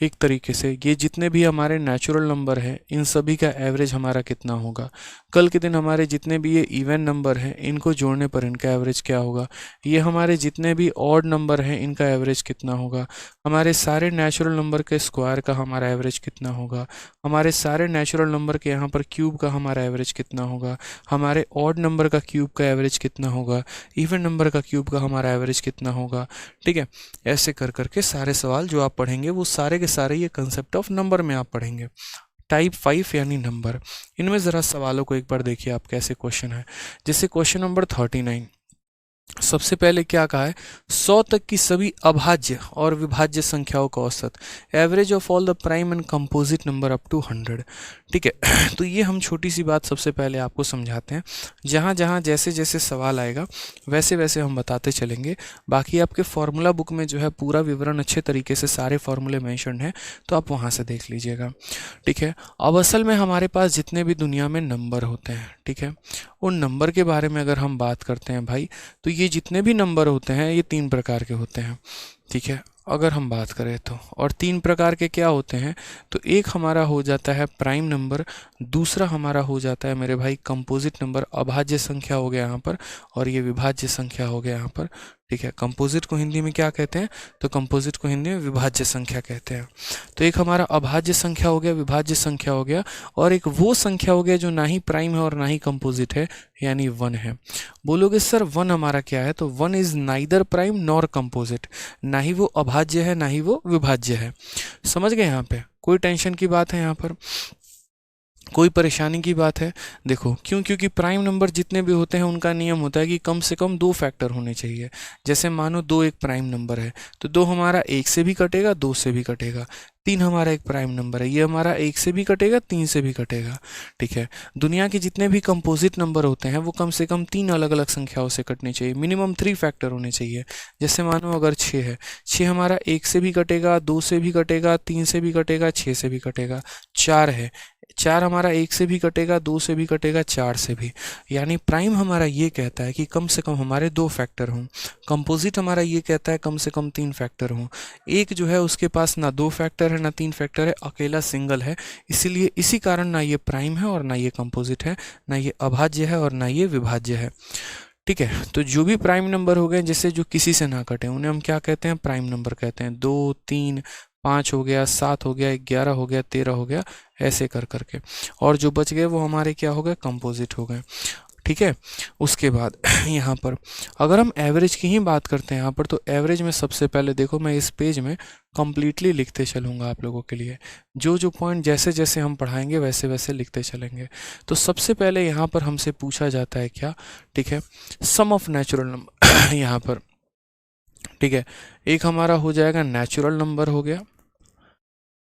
एक तरीके से, ये जितने भी हमारे नेचुरल नंबर हैं इन सभी का एवरेज हमारा कितना होगा। कल के दिन हमारे जितने भी ये इवन नंबर हैं इनको जोड़ने पर इनका एवरेज क्या होगा। ये हमारे जितने भी ऑड नंबर हैं इनका एवरेज कितना होगा। हमारे सारे नेचुरल नंबर के स्क्वायर का हमारा एवरेज कितना होगा। हमारे सारे नेचुरल नंबर के यहाँ पर क्यूब का हमारा एवरेज कितना होगा। हमारे ऑड नंबर का क्यूब का एवरेज कितना होगा। इवन नंबर का क्यूब का हमारा एवरेज कितना होगा। ठीक है, ऐसे कर करके सारे सवाल जो आप पढ़ेंगे वो सारे के सारे ये कंसेप्ट ऑफ नंबर में आप पढ़ेंगे। टाइप 5 यानी नंबर, इनमें ज़रा सवालों को एक बार देखिए आप कैसे क्वेश्चन है। जैसे क्वेश्चन नंबर 39, सबसे पहले क्या कहा है, 100 तक की सभी अभाज्य और विभाज्य संख्याओं का औसत, average of all the prime and composite number up to 100। ठीक है, तो ये हम छोटी सी बात सबसे पहले आपको समझाते हैं, जहाँ जहाँ जैसे जैसे सवाल आएगा वैसे वैसे हम बताते चलेंगे। बाकी आपके फॉर्मूला बुक में जो है पूरा विवरण अच्छे तरीके से सारे फॉर्मूले मेंशन है, तो आप वहाँ से देख लीजिएगा। ठीक है, अब असल में हमारे पास जितने भी दुनिया में नंबर होते हैं, ठीक है, उन नंबर के बारे में अगर हम बात करते हैं भाई, तो ये जितने भी नंबर होते हैं ये 3 प्रकार के होते हैं। ठीक है, अगर हम बात करें तो, और 3 प्रकार के क्या होते हैं, तो एक हमारा हो जाता है प्राइम नंबर, दूसरा हमारा हो जाता है मेरे भाई कंपोजिट नंबर, अभाज्य संख्या हो गया यहाँ पर, और ये विभाज्य संख्या हो गया यहाँ पर। ठीक है, कंपोजिट को हिंदी में क्या कहते हैं, तो कंपोजिट को हिंदी में विभाज्य संख्या कहते हैं। तो एक हमारा अभाज्य संख्या हो गया, विभाज्य संख्या हो गया, और एक वो संख्या हो गया जो ना ही प्राइम है और ना ही कंपोजिट है, यानी 1 है। बोलोगे सर 1 हमारा क्या है, तो 1 is neither prime nor composite, ना ही वो अभाज्य है ना ही वो विभाज्य है। समझ गए, यहाँ पे कोई टेंशन की बात है, यहाँ पर कोई परेशानी की बात है? देखो क्यों, क्योंकि प्राइम नंबर जितने भी होते हैं उनका नियम होता है कि कम से कम 2 फैक्टर होने चाहिए। जैसे मानो 2 एक प्राइम नंबर है, तो 2 हमारा 1 से भी कटेगा, 2 से भी कटेगा। 3 हमारा एक प्राइम नंबर है, ये हमारा 1 से भी कटेगा, 3 से भी कटेगा। ठीक है, दुनिया के जितने भी कंपोजिट नंबर होते हैं वो कम से कम 3 अलग अलग संख्याओं से कटने चाहिए, मिनिमम 3 फैक्टर होने चाहिए। जैसे मानो अगर 6 है, 6 हमारा 1 से भी कटेगा, 2 से भी कटेगा, 3 से भी कटेगा, 6 से भी कटेगा। 4 है, 4 हमारा 1 से भी कटेगा, 2 से भी कटेगा, 4 से भी। यानी प्राइम हमारा ये कहता है कि कम से कम हमारे 2 फैक्टर हों। कंपोजिट हमारा ये कहता है कम से कम 3 फैक्टर हों। एक जो है उसके पास ना 2 फैक्टर है ना 3 फैक्टर है, अकेला सिंगल है। इसीलिए इसी कारण ना ये प्राइम है और ना ये कंपोजिट है, ना ये अभाज्य है और ना ये विभाज्य है। ठीक है, तो जो भी प्राइम नंबर हो गए जैसे जो किसी से ना कटे उन्हें हम क्या कहते हैं, प्राइम नंबर कहते हैं। 2, 3, 5 हो गया, 7 हो गया, 11 हो गया, 13 हो गया, ऐसे कर करके। और जो बच गए वो हमारे क्या हो गए, कंपोजिट हो गए। ठीक है, उसके बाद यहाँ पर अगर हम एवरेज की ही बात करते हैं यहाँ पर, तो एवरेज में सबसे पहले देखो मैं इस पेज में कंप्लीटली लिखते चलूँगा आप लोगों के लिए, जो जो पॉइंट जैसे जैसे हम पढ़ाएंगे वैसे वैसे लिखते चलेंगे। तो सबसे पहले यहाँ पर हमसे पूछा जाता है क्या, ठीक है, सम ऑफ नेचुरल नंबर यहाँ पर। ठीक है, एक हमारा हो जाएगा नेचुरल नंबर हो गया।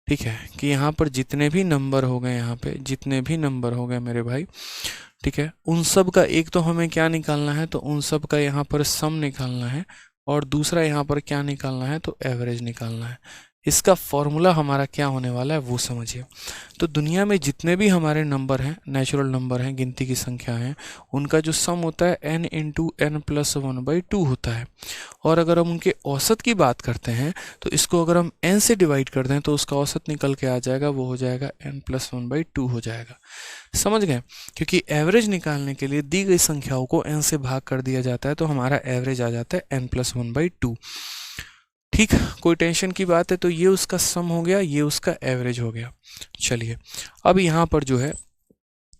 ठीक है, कि यहाँ पर जितने भी नंबर हो गए, यहाँ पे जितने भी नंबर हो गए मेरे भाई, ठीक है, उन सब का एक तो हमें क्या निकालना है, तो उन सब का यहाँ पर सम निकालना है, और दूसरा यहाँ पर क्या निकालना है, तो एवरेज निकालना है। इसका फॉर्मूला हमारा क्या होने वाला है वो समझिए। तो दुनिया में जितने भी हमारे नंबर हैं, नेचुरल नंबर हैं, गिनती की संख्या हैं, उनका जो सम होता है n इंटू एन प्लस 1/2 होता है। और अगर हम उनके औसत की बात करते हैं तो इसको अगर हम n से डिवाइड कर दें तो उसका औसत निकल के आ जाएगा, वो हो जाएगा n प्लस 1/2 हो जाएगा। समझ गए? क्योंकि एवरेज निकालने के लिए दी गई संख्याओं को n से भाग कर दिया जाता है, तो हमारा एवरेज आ जाता है n प्लस 1/2। ठीक, कोई टेंशन की बात है? तो ये उसका सम हो गया, ये उसका एवरेज हो गया। चलिए, अब यहाँ पर जो है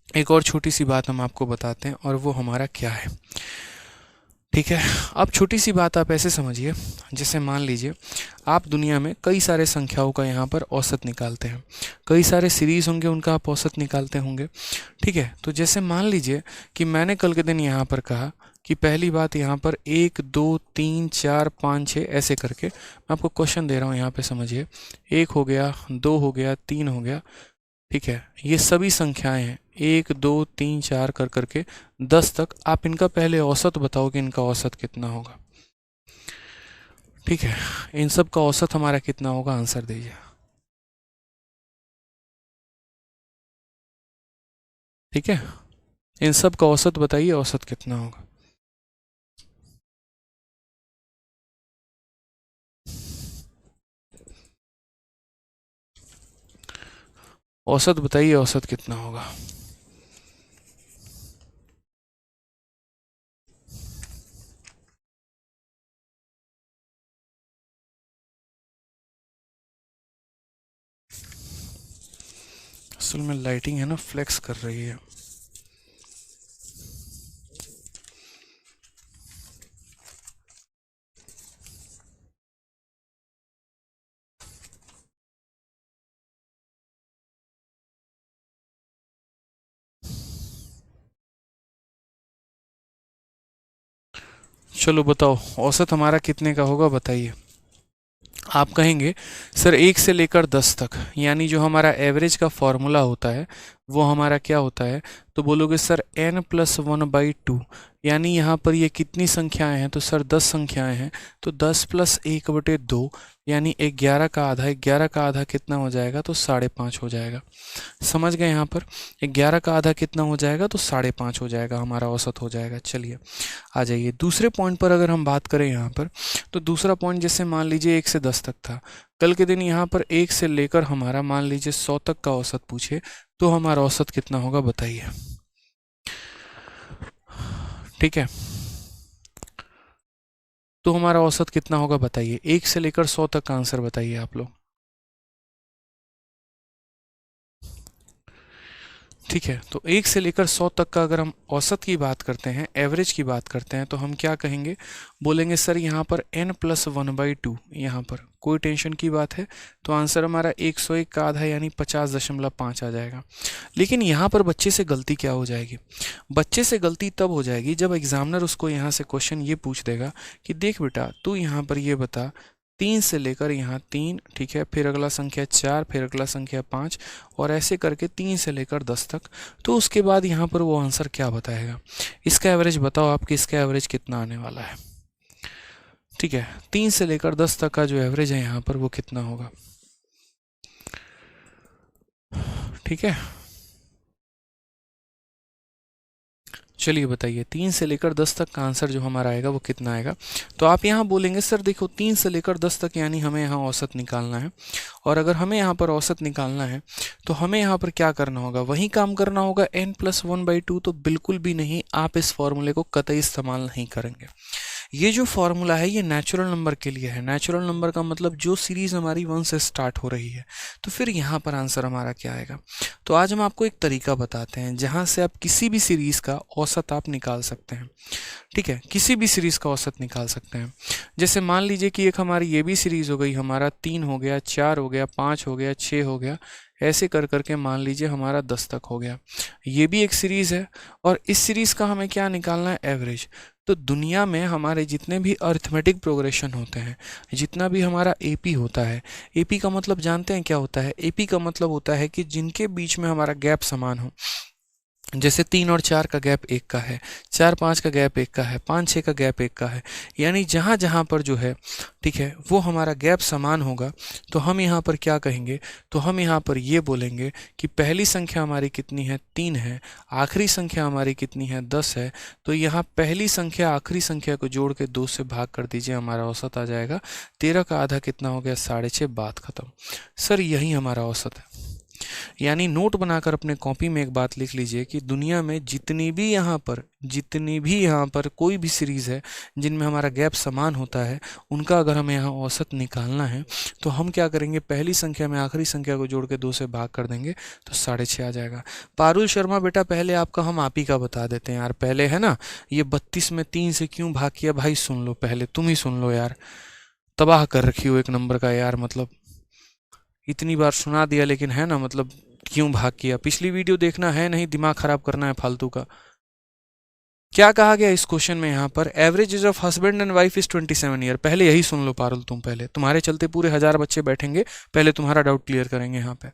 एक और छोटी सी बात हम आपको बताते हैं, और वो हमारा क्या है। ठीक है, अब छोटी सी बात आप ऐसे समझिए, जैसे मान लीजिए आप दुनिया में कई सारे संख्याओं का यहाँ पर औसत निकालते हैं, कई सारे सीरीज़ होंगे उनका आप औसत निकालते होंगे। ठीक है, तो जैसे मान लीजिए कि मैंने कल के दिन यहाँ पर कहा कि पहली बात यहाँ पर 1 2 3 4 5 6 ऐसे करके, मैं आपको क्वेश्चन दे रहा हूँ यहाँ पे समझिए, 1 हो गया, 2 हो गया, 3 हो गया। ठीक है, ये सभी संख्याएं हैं 1 2 3 4 कर करके 10 तक। आप इनका पहले औसत बताओ कि इनका औसत कितना होगा। ठीक है, इन सब का औसत हमारा कितना होगा, आंसर दीजिए। ठीक है, इन सब का औसत बताइए, औसत कितना होगा। औसत बताइए, औसत कितना होगा। असल में लाइटिंग है ना, फ्लेक्स कर रही है। चलो बताओ, औसत हमारा कितने का होगा बताइए। आप कहेंगे सर 1 से लेकर 10 तक, यानी जो हमारा एवरेज का फॉर्मूला होता है वो हमारा क्या होता है, तो बोलोगे सर n प्लस 1/2, यानी यहाँ पर ये कितनी संख्याएं हैं, तो सर 10 संख्याएं हैं, तो 10 प्लस 1/2 यानी 11 का आधा, 11 का आधा कितना हो जाएगा, तो 5.5 हो जाएगा। समझ गए? यहाँ पर 11 का आधा कितना हो जाएगा, तो 5.5 हो जाएगा, हमारा औसत हो जाएगा। चलिए आ जाइए दूसरे पॉइंट पर। अगर हम बात करें यहाँ पर, तो दूसरा पॉइंट जैसे मान लीजिए 1 से 10 तक था, कल के दिन यहाँ पर 1 से लेकर हमारा मान लीजिए 100 तक का औसत पूछे, तो हमारा औसत कितना होगा बताइए। ठीक है, तो हमारा औसत कितना होगा बताइए, 1 से लेकर 100 तक का आंसर बताइए आप लोग। ठीक है, तो 1 से लेकर 100 तक का अगर हम औसत की बात करते हैं, एवरेज की बात करते हैं, तो हम क्या कहेंगे, बोलेंगे सर यहाँ पर n प्लस 1/2, यहाँ पर कोई टेंशन की बात है, तो आंसर हमारा 101 का आधा यानी 50.5 आ जाएगा। लेकिन यहाँ पर बच्चे से गलती क्या हो जाएगी, बच्चे से गलती तब हो जाएगी जब एग्जामिनर उसको यहाँ से क्वेश्चन ये पूछ देगा कि देख बेटा तू यहाँ पर ये बता 3 से लेकर यहाँ 3, ठीक है, फिर अगला संख्या 4, फिर अगला संख्या 5, और ऐसे करके 3 से लेकर 10 तक। तो उसके बाद यहाँ पर वो आंसर क्या बताएगा, इसका एवरेज बताओ आपकी, इसका एवरेज कितना आने वाला है। ठीक है, 3 से लेकर 10 तक का जो एवरेज है यहाँ पर वो कितना होगा। ठीक है, चलिए बताइए 3 से लेकर 10 तक का आंसर जो हमारा आएगा वो कितना आएगा। तो आप यहाँ बोलेंगे सर देखो 3 से लेकर 10 तक यानी हमें यहाँ औसत निकालना है, और अगर हमें यहाँ पर औसत निकालना है तो हमें यहाँ पर क्या करना होगा, वही काम करना होगा n प्लस 1/2। तो बिल्कुल भी नहीं, आप इस फॉर्मूले को कतई इस्तेमाल नहीं करेंगे। ये जो फॉर्मूला है ये नेचुरल नंबर के लिए है। नेचुरल नंबर का मतलब जो सीरीज हमारी 1 से स्टार्ट हो रही है। तो फिर यहाँ पर आंसर हमारा क्या आएगा। तो आज हम आपको एक तरीका बताते हैं जहाँ से आप किसी भी सीरीज का औसत आप निकाल सकते हैं। ठीक है, किसी भी सीरीज का औसत निकाल सकते हैं। जैसे मान लीजिए कि एक हमारी ये भी सीरीज हो गई, हमारा 3 हो गया, 4 हो गया, 5 हो गया, 6 हो गया, ऐसे कर करके मान लीजिए हमारा 10 तक हो गया। ये भी एक सीरीज़ है और इस सीरीज़ का हमें क्या निकालना है, एवरेज। तो दुनिया में हमारे जितने भी अरिथमेटिक प्रोग्रेशन होते हैं, जितना भी हमारा एपी होता है, एपी का मतलब जानते हैं क्या होता है? एपी का मतलब होता है कि जिनके बीच में हमारा गैप समान हो। जैसे 3 और 4 का गैप 1 का है, 4-5 का गैप 1 का है, 5-6 का गैप 1 का है, यानी जहाँ जहाँ पर जो है, ठीक है, वो हमारा गैप समान होगा तो हम यहाँ पर क्या कहेंगे, तो हम यहाँ पर ये बोलेंगे कि पहली संख्या हमारी कितनी है, 3 है, आखिरी संख्या हमारी कितनी है, 10 है। तो यहाँ पहली संख्या आखिरी संख्या को जोड़ के 2 से भाग कर दीजिए, हमारा औसत आ जाएगा 13 का आधा कितना हो गया, 6.5, बात खत्म। सर यही हमारा औसत है। यानी नोट बनाकर अपने कॉपी में एक बात लिख लीजिए कि दुनिया में जितनी भी यहाँ पर कोई भी सीरीज़ है जिनमें हमारा गैप समान होता है, उनका अगर हमें यहाँ औसत निकालना है तो हम क्या करेंगे, पहली संख्या में आखिरी संख्या को जोड़ के 2 से भाग कर देंगे तो 6.5 आ जाएगा। पारुल शर्मा बेटा, पहले आपका हम आप ही का बता देते हैं यार, पहले है ना ये 32 में 3 से क्यों भाग किया भाई, सुन लो पहले, तुम ही सुन लो यार, तबाह कर रखी हो एक नंबर का यार, मतलब इतनी बार सुना दिया लेकिन है ना, मतलब क्यों भाग किया। पिछली वीडियो देखना है नहीं, दिमाग खराब करना है फालतू का। क्या कहा गया इस क्वेश्चन में, यहाँ पर average age of husband and wife is 27 year. पहले यही सुन लो पारुल, तुम पहले, तुम्हारे चलते पूरे 1000 बच्चे बैठेंगे, पहले तुम्हारा डाउट क्लियर करेंगे। यहाँ पे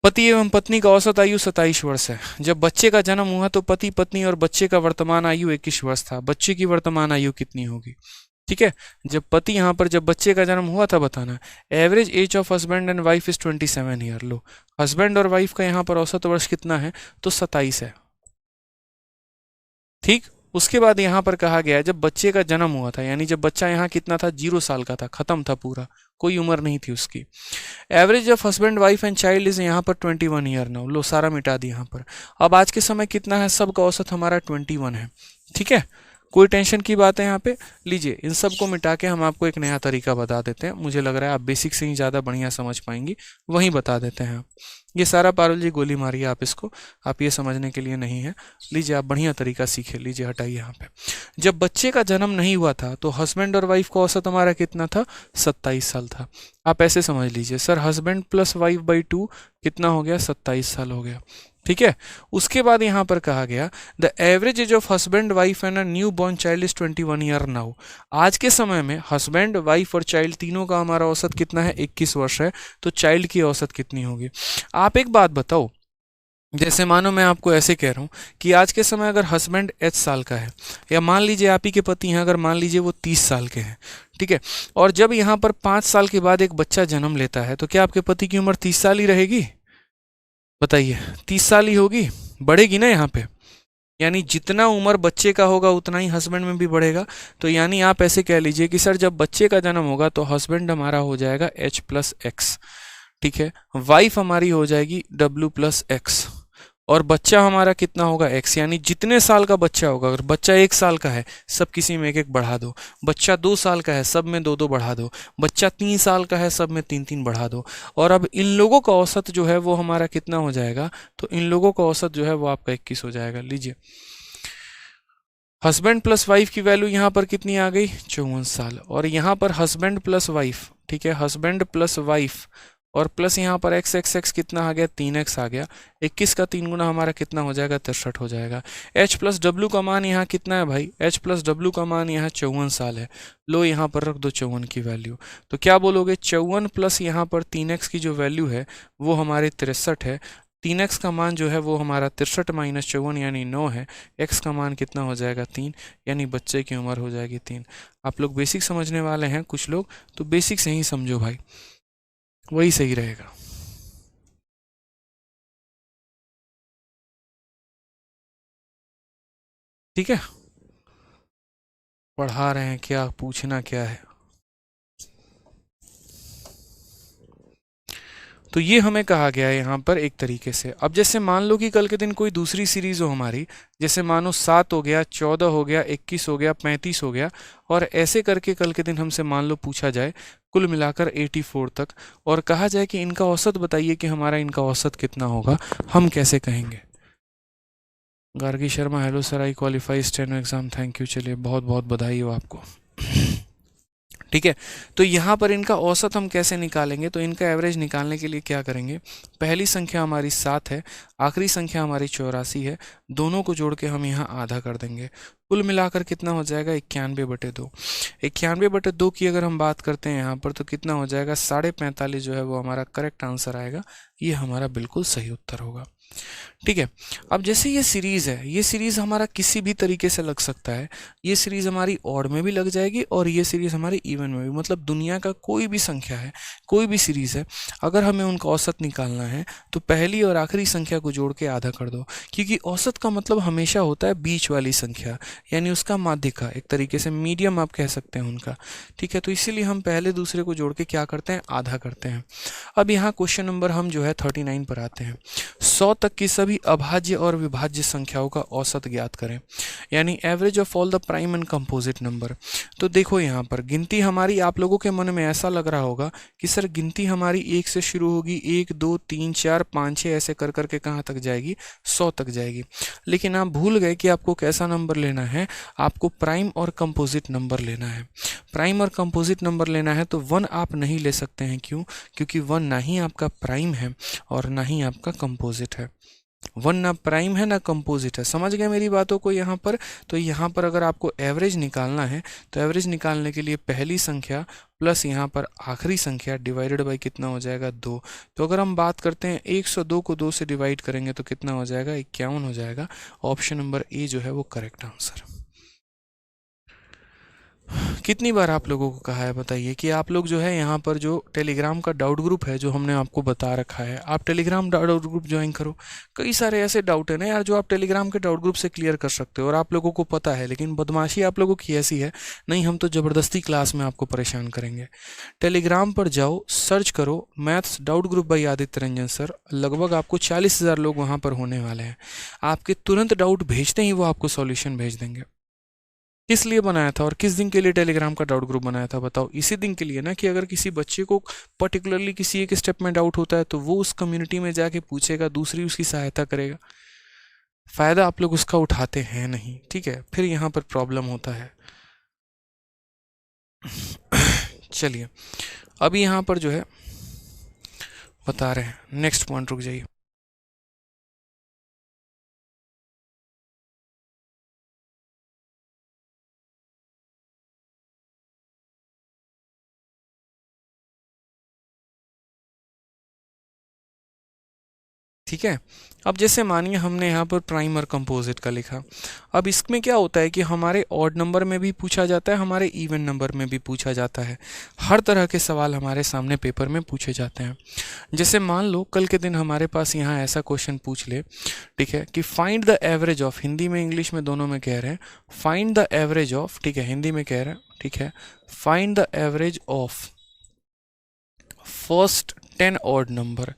पति एवं पत्नी का औसत आयु 27 वर्ष है। जब बच्चे का जन्म हुआ तो पति पत्नी और बच्चे का वर्तमान आयु 21 वर्ष था। बच्चे की वर्तमान आयु कितनी होगी, ठीक है। जब पति यहाँ पर जब बच्चे का जन्म हुआ था बताना। Average age of husband and wife is 27 year. Low, husband और वाइफ का यहाँ पर औसत वर्ष कितना है, तो 27 है, ठीक। उसके बाद यहाँ पर कहा गया जब बच्चे का जन्म हुआ था, यानी जब बच्चा यहाँ कितना था, 0 साल का था, खत्म था पूरा, कोई उम्र नहीं थी उसकी। Average of husband wife and child is यहाँ पर 21 ईयर नाउ। लो, सारा मिटा दी यहाँ पर। अब आज के समय कितना है, सबका औसत हमारा 21 है, ठीक है। कोई टेंशन की बात है यहाँ पे। लीजिए, इन सब को मिटा के हम आपको एक नया तरीका बता देते हैं। मुझे लग रहा है आप बेसिक से ही ज़्यादा बढ़िया समझ पाएंगी, वहीं बता देते हैं। ये सारा पारुल जी गोली मारिए आप इसको, आप ये समझने के लिए नहीं है। लीजिए, आप बढ़िया तरीका सीखे। लीजिए, हटाइए यहाँ पे। जब बच्चे का जन्म नहीं हुआ था तो हस्बैंड और वाइफ का औसत हमारा कितना था, 27 साल था। आप ऐसे समझ लीजिए, sir husband plus wife by 2 कितना हो गया, 27 साल हो गया, ठीक है। उसके बाद यहाँ पर कहा गया the average age of husband wife and a new born child is 21 year now. आज के समय में हस्बैंड वाइफ और चाइल्ड तीनों का हमारा औसत कितना है, 21 वर्ष है। तो चाइल्ड की औसत कितनी होगी। आप एक बात बताओ, जैसे मानो मैं आपको ऐसे कह रहा हूँ कि आज के समय अगर हस्बैंड H साल का है, या मान लीजिए आप ही के पति हैं, अगर मान लीजिए वो 30 साल के हैं, ठीक है, और जब यहाँ पर 5 साल के बाद एक बच्चा जन्म लेता है, तो क्या आपके पति की उम्र 30 साल ही रहेगी, बताइए। 30 साल ही होगी, बढ़ेगी ना यहाँ पे। यानी जितना उम्र बच्चे का होगा उतना ही हस्बैंड में भी बढ़ेगा। तो यानी आप ऐसे कह लीजिए कि सर जब बच्चे का जन्म होगा तो हस्बैंड हमारा हो जाएगा H प्लस एक्स, ठीक है। वाइफ हमारी हो जाएगी W प्लस एक्स, और बच्चा हमारा कितना होगा, x। यानी जितने साल का बच्चा होगा, अगर बच्चा 1 साल का है सब किसी में 1-1 बढ़ा दो, बच्चा 2 साल का है सब में 2-2 बढ़ा दो, बच्चा 3 साल का है सब में 3-3 बढ़ा दो। और अब इन लोगों का औसत जो है वो हमारा कितना हो जाएगा, तो इन लोगों का औसत जो है वो आपका 21 हो जाएगा। लीजिए, हस्बैंड प्लस वाइफ की वैल्यू यहाँ पर कितनी आ गई, 54 साल। और यहाँ पर हस्बैंड प्लस वाइफ, ठीक है, हस्बैंड प्लस वाइफ और प्लस यहाँ पर एक्स एक्स एक्स कितना आ गया, 3x आ गया। 21 का 3 गुना हमारा कितना हो जाएगा, 63 हो जाएगा। H प्लस डब्ल्यू का मान यहाँ कितना है भाई, H प्लस डब्ल्यू का मान यहाँ 54 साल है। लो, यहाँ पर रख दो 54 की वैल्यू, तो क्या बोलोगे, 54 प्लस यहाँ पर 3x की जो वैल्यू है वो हमारे 63 है। 3x का मान जो है वो हमारा 63 माइनस 54 यानी 9 है। x का मान कितना हो जाएगा, 3, यानी बच्चे की उम्र हो जाएगी 3। आप लोग बेसिक समझने वाले हैं कुछ लोग, तो बेसिक से ही समझो भाई, वही सही रहेगा। ठीक है, पढ़ा रहे हैं क्या, पूछना क्या है। तो ये हमें कहा गया है यहाँ पर एक तरीके से। अब जैसे मान लो कि कल के दिन कोई दूसरी सीरीज हो हमारी, जैसे मानो 7 हो गया, 14 हो गया, 21 हो गया, 35 हो गया, और ऐसे करके कल के दिन हमसे मान लो पूछा जाए कुल मिलाकर 84 तक, और कहा जाए कि इनका औसत बताइए कि हमारा इनका औसत कितना होगा, हम कैसे कहेंगे। Gargi Sharma, hello sir, I qualify steno exam, thank you. चलिए, बहुत बहुत बधाई हो आपको। ठीक है। तो यहाँ पर इनका औसत हम कैसे निकालेंगे, तो इनका एवरेज निकालने के लिए क्या करेंगे, पहली संख्या हमारी 7 है, आखिरी संख्या हमारी 84 है, दोनों को जोड़ के हम यहाँ आधा कर देंगे, कुल मिलाकर कितना हो जाएगा 91/2। 91/2 की अगर हम बात करते हैं यहाँ पर तो कितना हो जाएगा 45.5 जो है वो हमारा करेक्ट आंसर आएगा, ये हमारा बिल्कुल सही उत्तर होगा। ठीक है। अब जैसे ये सीरीज है, ये सीरीज हमारा किसी भी तरीके से लग सकता है, ये सीरीज हमारी ऑड में भी लग जाएगी और ये सीरीज हमारी इवन में भी, मतलब दुनिया का कोई भी संख्या है, कोई भी सीरीज है, अगर हमें उनका औसत निकालना है तो पहली और आखिरी संख्या को जोड़ के आधा कर दो, क्योंकि औसत का मतलब हमेशा होता है बीच वाली संख्या, यानी उसका माध्यिका, एक तरीके से मीडियम आप कह सकते हैं उनका। ठीक है, तो इसीलिए हम पहले दूसरे को जोड़ के क्या करते हैं, आधा करते हैं। अब यहाँ क्वेश्चन नंबर हम जो है 39 पर आते हैं। 100 तक की सभी अभाज्य और विभाज्य संख्याओं का औसत ज्ञात करें, यानी average of all the prime and composite number. तो देखो यहाँ पर गिनती हमारी, आप लोगों के मन में ऐसा लग रहा होगा कि सर गिनती हमारी 1 से शुरू होगी, 1 2 3 4 5 6 ऐसे कर करके कहाँ तक जाएगी, 100 तक जाएगी। लेकिन आप भूल गए कि आपको कैसा नंबर लेना है, आपको प्राइम और कंपोजिट नंबर लेना है। प्राइम और कंपोजिट नंबर लेना है तो 1 आप नहीं ले सकते हैं, क्यों, क्योंकि 1 ना ही आपका प्राइम है और ना ही आपका कंपोजिट है। 1 ना प्राइम है ना कंपोजिट है, समझ गए मेरी बातों को यहाँ पर। तो यहाँ पर अगर आपको एवरेज निकालना है तो एवरेज निकालने के लिए पहली संख्या प्लस यहाँ पर आखिरी संख्या डिवाइडेड बाई कितना हो जाएगा 2। तो अगर हम बात करते हैं 102 को 2 से डिवाइड करेंगे तो कितना हो जाएगा 51 हो जाएगा। ऑप्शन नंबर ए जो है वो करेक्ट आंसर। कितनी बार आप लोगों को कहा है बताइए कि आप लोग जो है यहाँ पर जो टेलीग्राम का डाउट ग्रुप है जो हमने आपको बता रखा है, आप टेलीग्राम डाउट ग्रुप ज्वाइन करो। कई सारे ऐसे डाउट है ना यार जो आप टेलीग्राम के डाउट ग्रुप से क्लियर कर सकते हो और आप लोगों को पता है, लेकिन बदमाशी आप लोगों की ऐसी है, नहीं हम तो ज़बरदस्ती क्लास में आपको परेशान करेंगे। टेलीग्राम पर जाओ, सर्च करो maths doubt group by Aditya Ranjan sir, लगभग आपको 40,000 लोग वहाँ पर होने वाले हैं। आपके तुरंत डाउट भेजते ही वो आपको सॉल्यूशन भेज देंगे। किस लिए बनाया था और किस दिन के लिए टेलीग्राम का डाउट ग्रुप बनाया था बताओ, इसी दिन के लिए ना कि अगर किसी बच्चे को पर्टिकुलरली किसी एक स्टेप में डाउट होता है तो वो उस कम्युनिटी में जाके पूछेगा, दूसरी उसकी सहायता करेगा। फायदा आप लोग उसका उठाते हैं नहीं, ठीक है, फिर यहाँ पर प्रॉब्लम होता है। चलिए अभी यहाँ पर जो है बता रहे हैं, नेक्स्ट पॉइंट, रुक जाइए। ठीक है, अब जैसे मानिए हमने यहाँ पर प्राइम और कंपोजिट का लिखा। अब इसमें क्या होता है कि हमारे ऑड नंबर में भी पूछा जाता है, हमारे इवन नंबर में भी पूछा जाता है। हर तरह के सवाल हमारे सामने पेपर में पूछे जाते हैं। जैसे मान लो कल के दिन हमारे पास यहाँ ऐसा क्वेश्चन पूछ ले, ठीक है, कि find the average of, Hindi में इंग्लिश में दोनों में कह रहे हैं, फाइंड द एवरेज ऑफ, ठीक है, हिंदी में कह रहे हैं, ठीक है, find the average of first 10 odd number.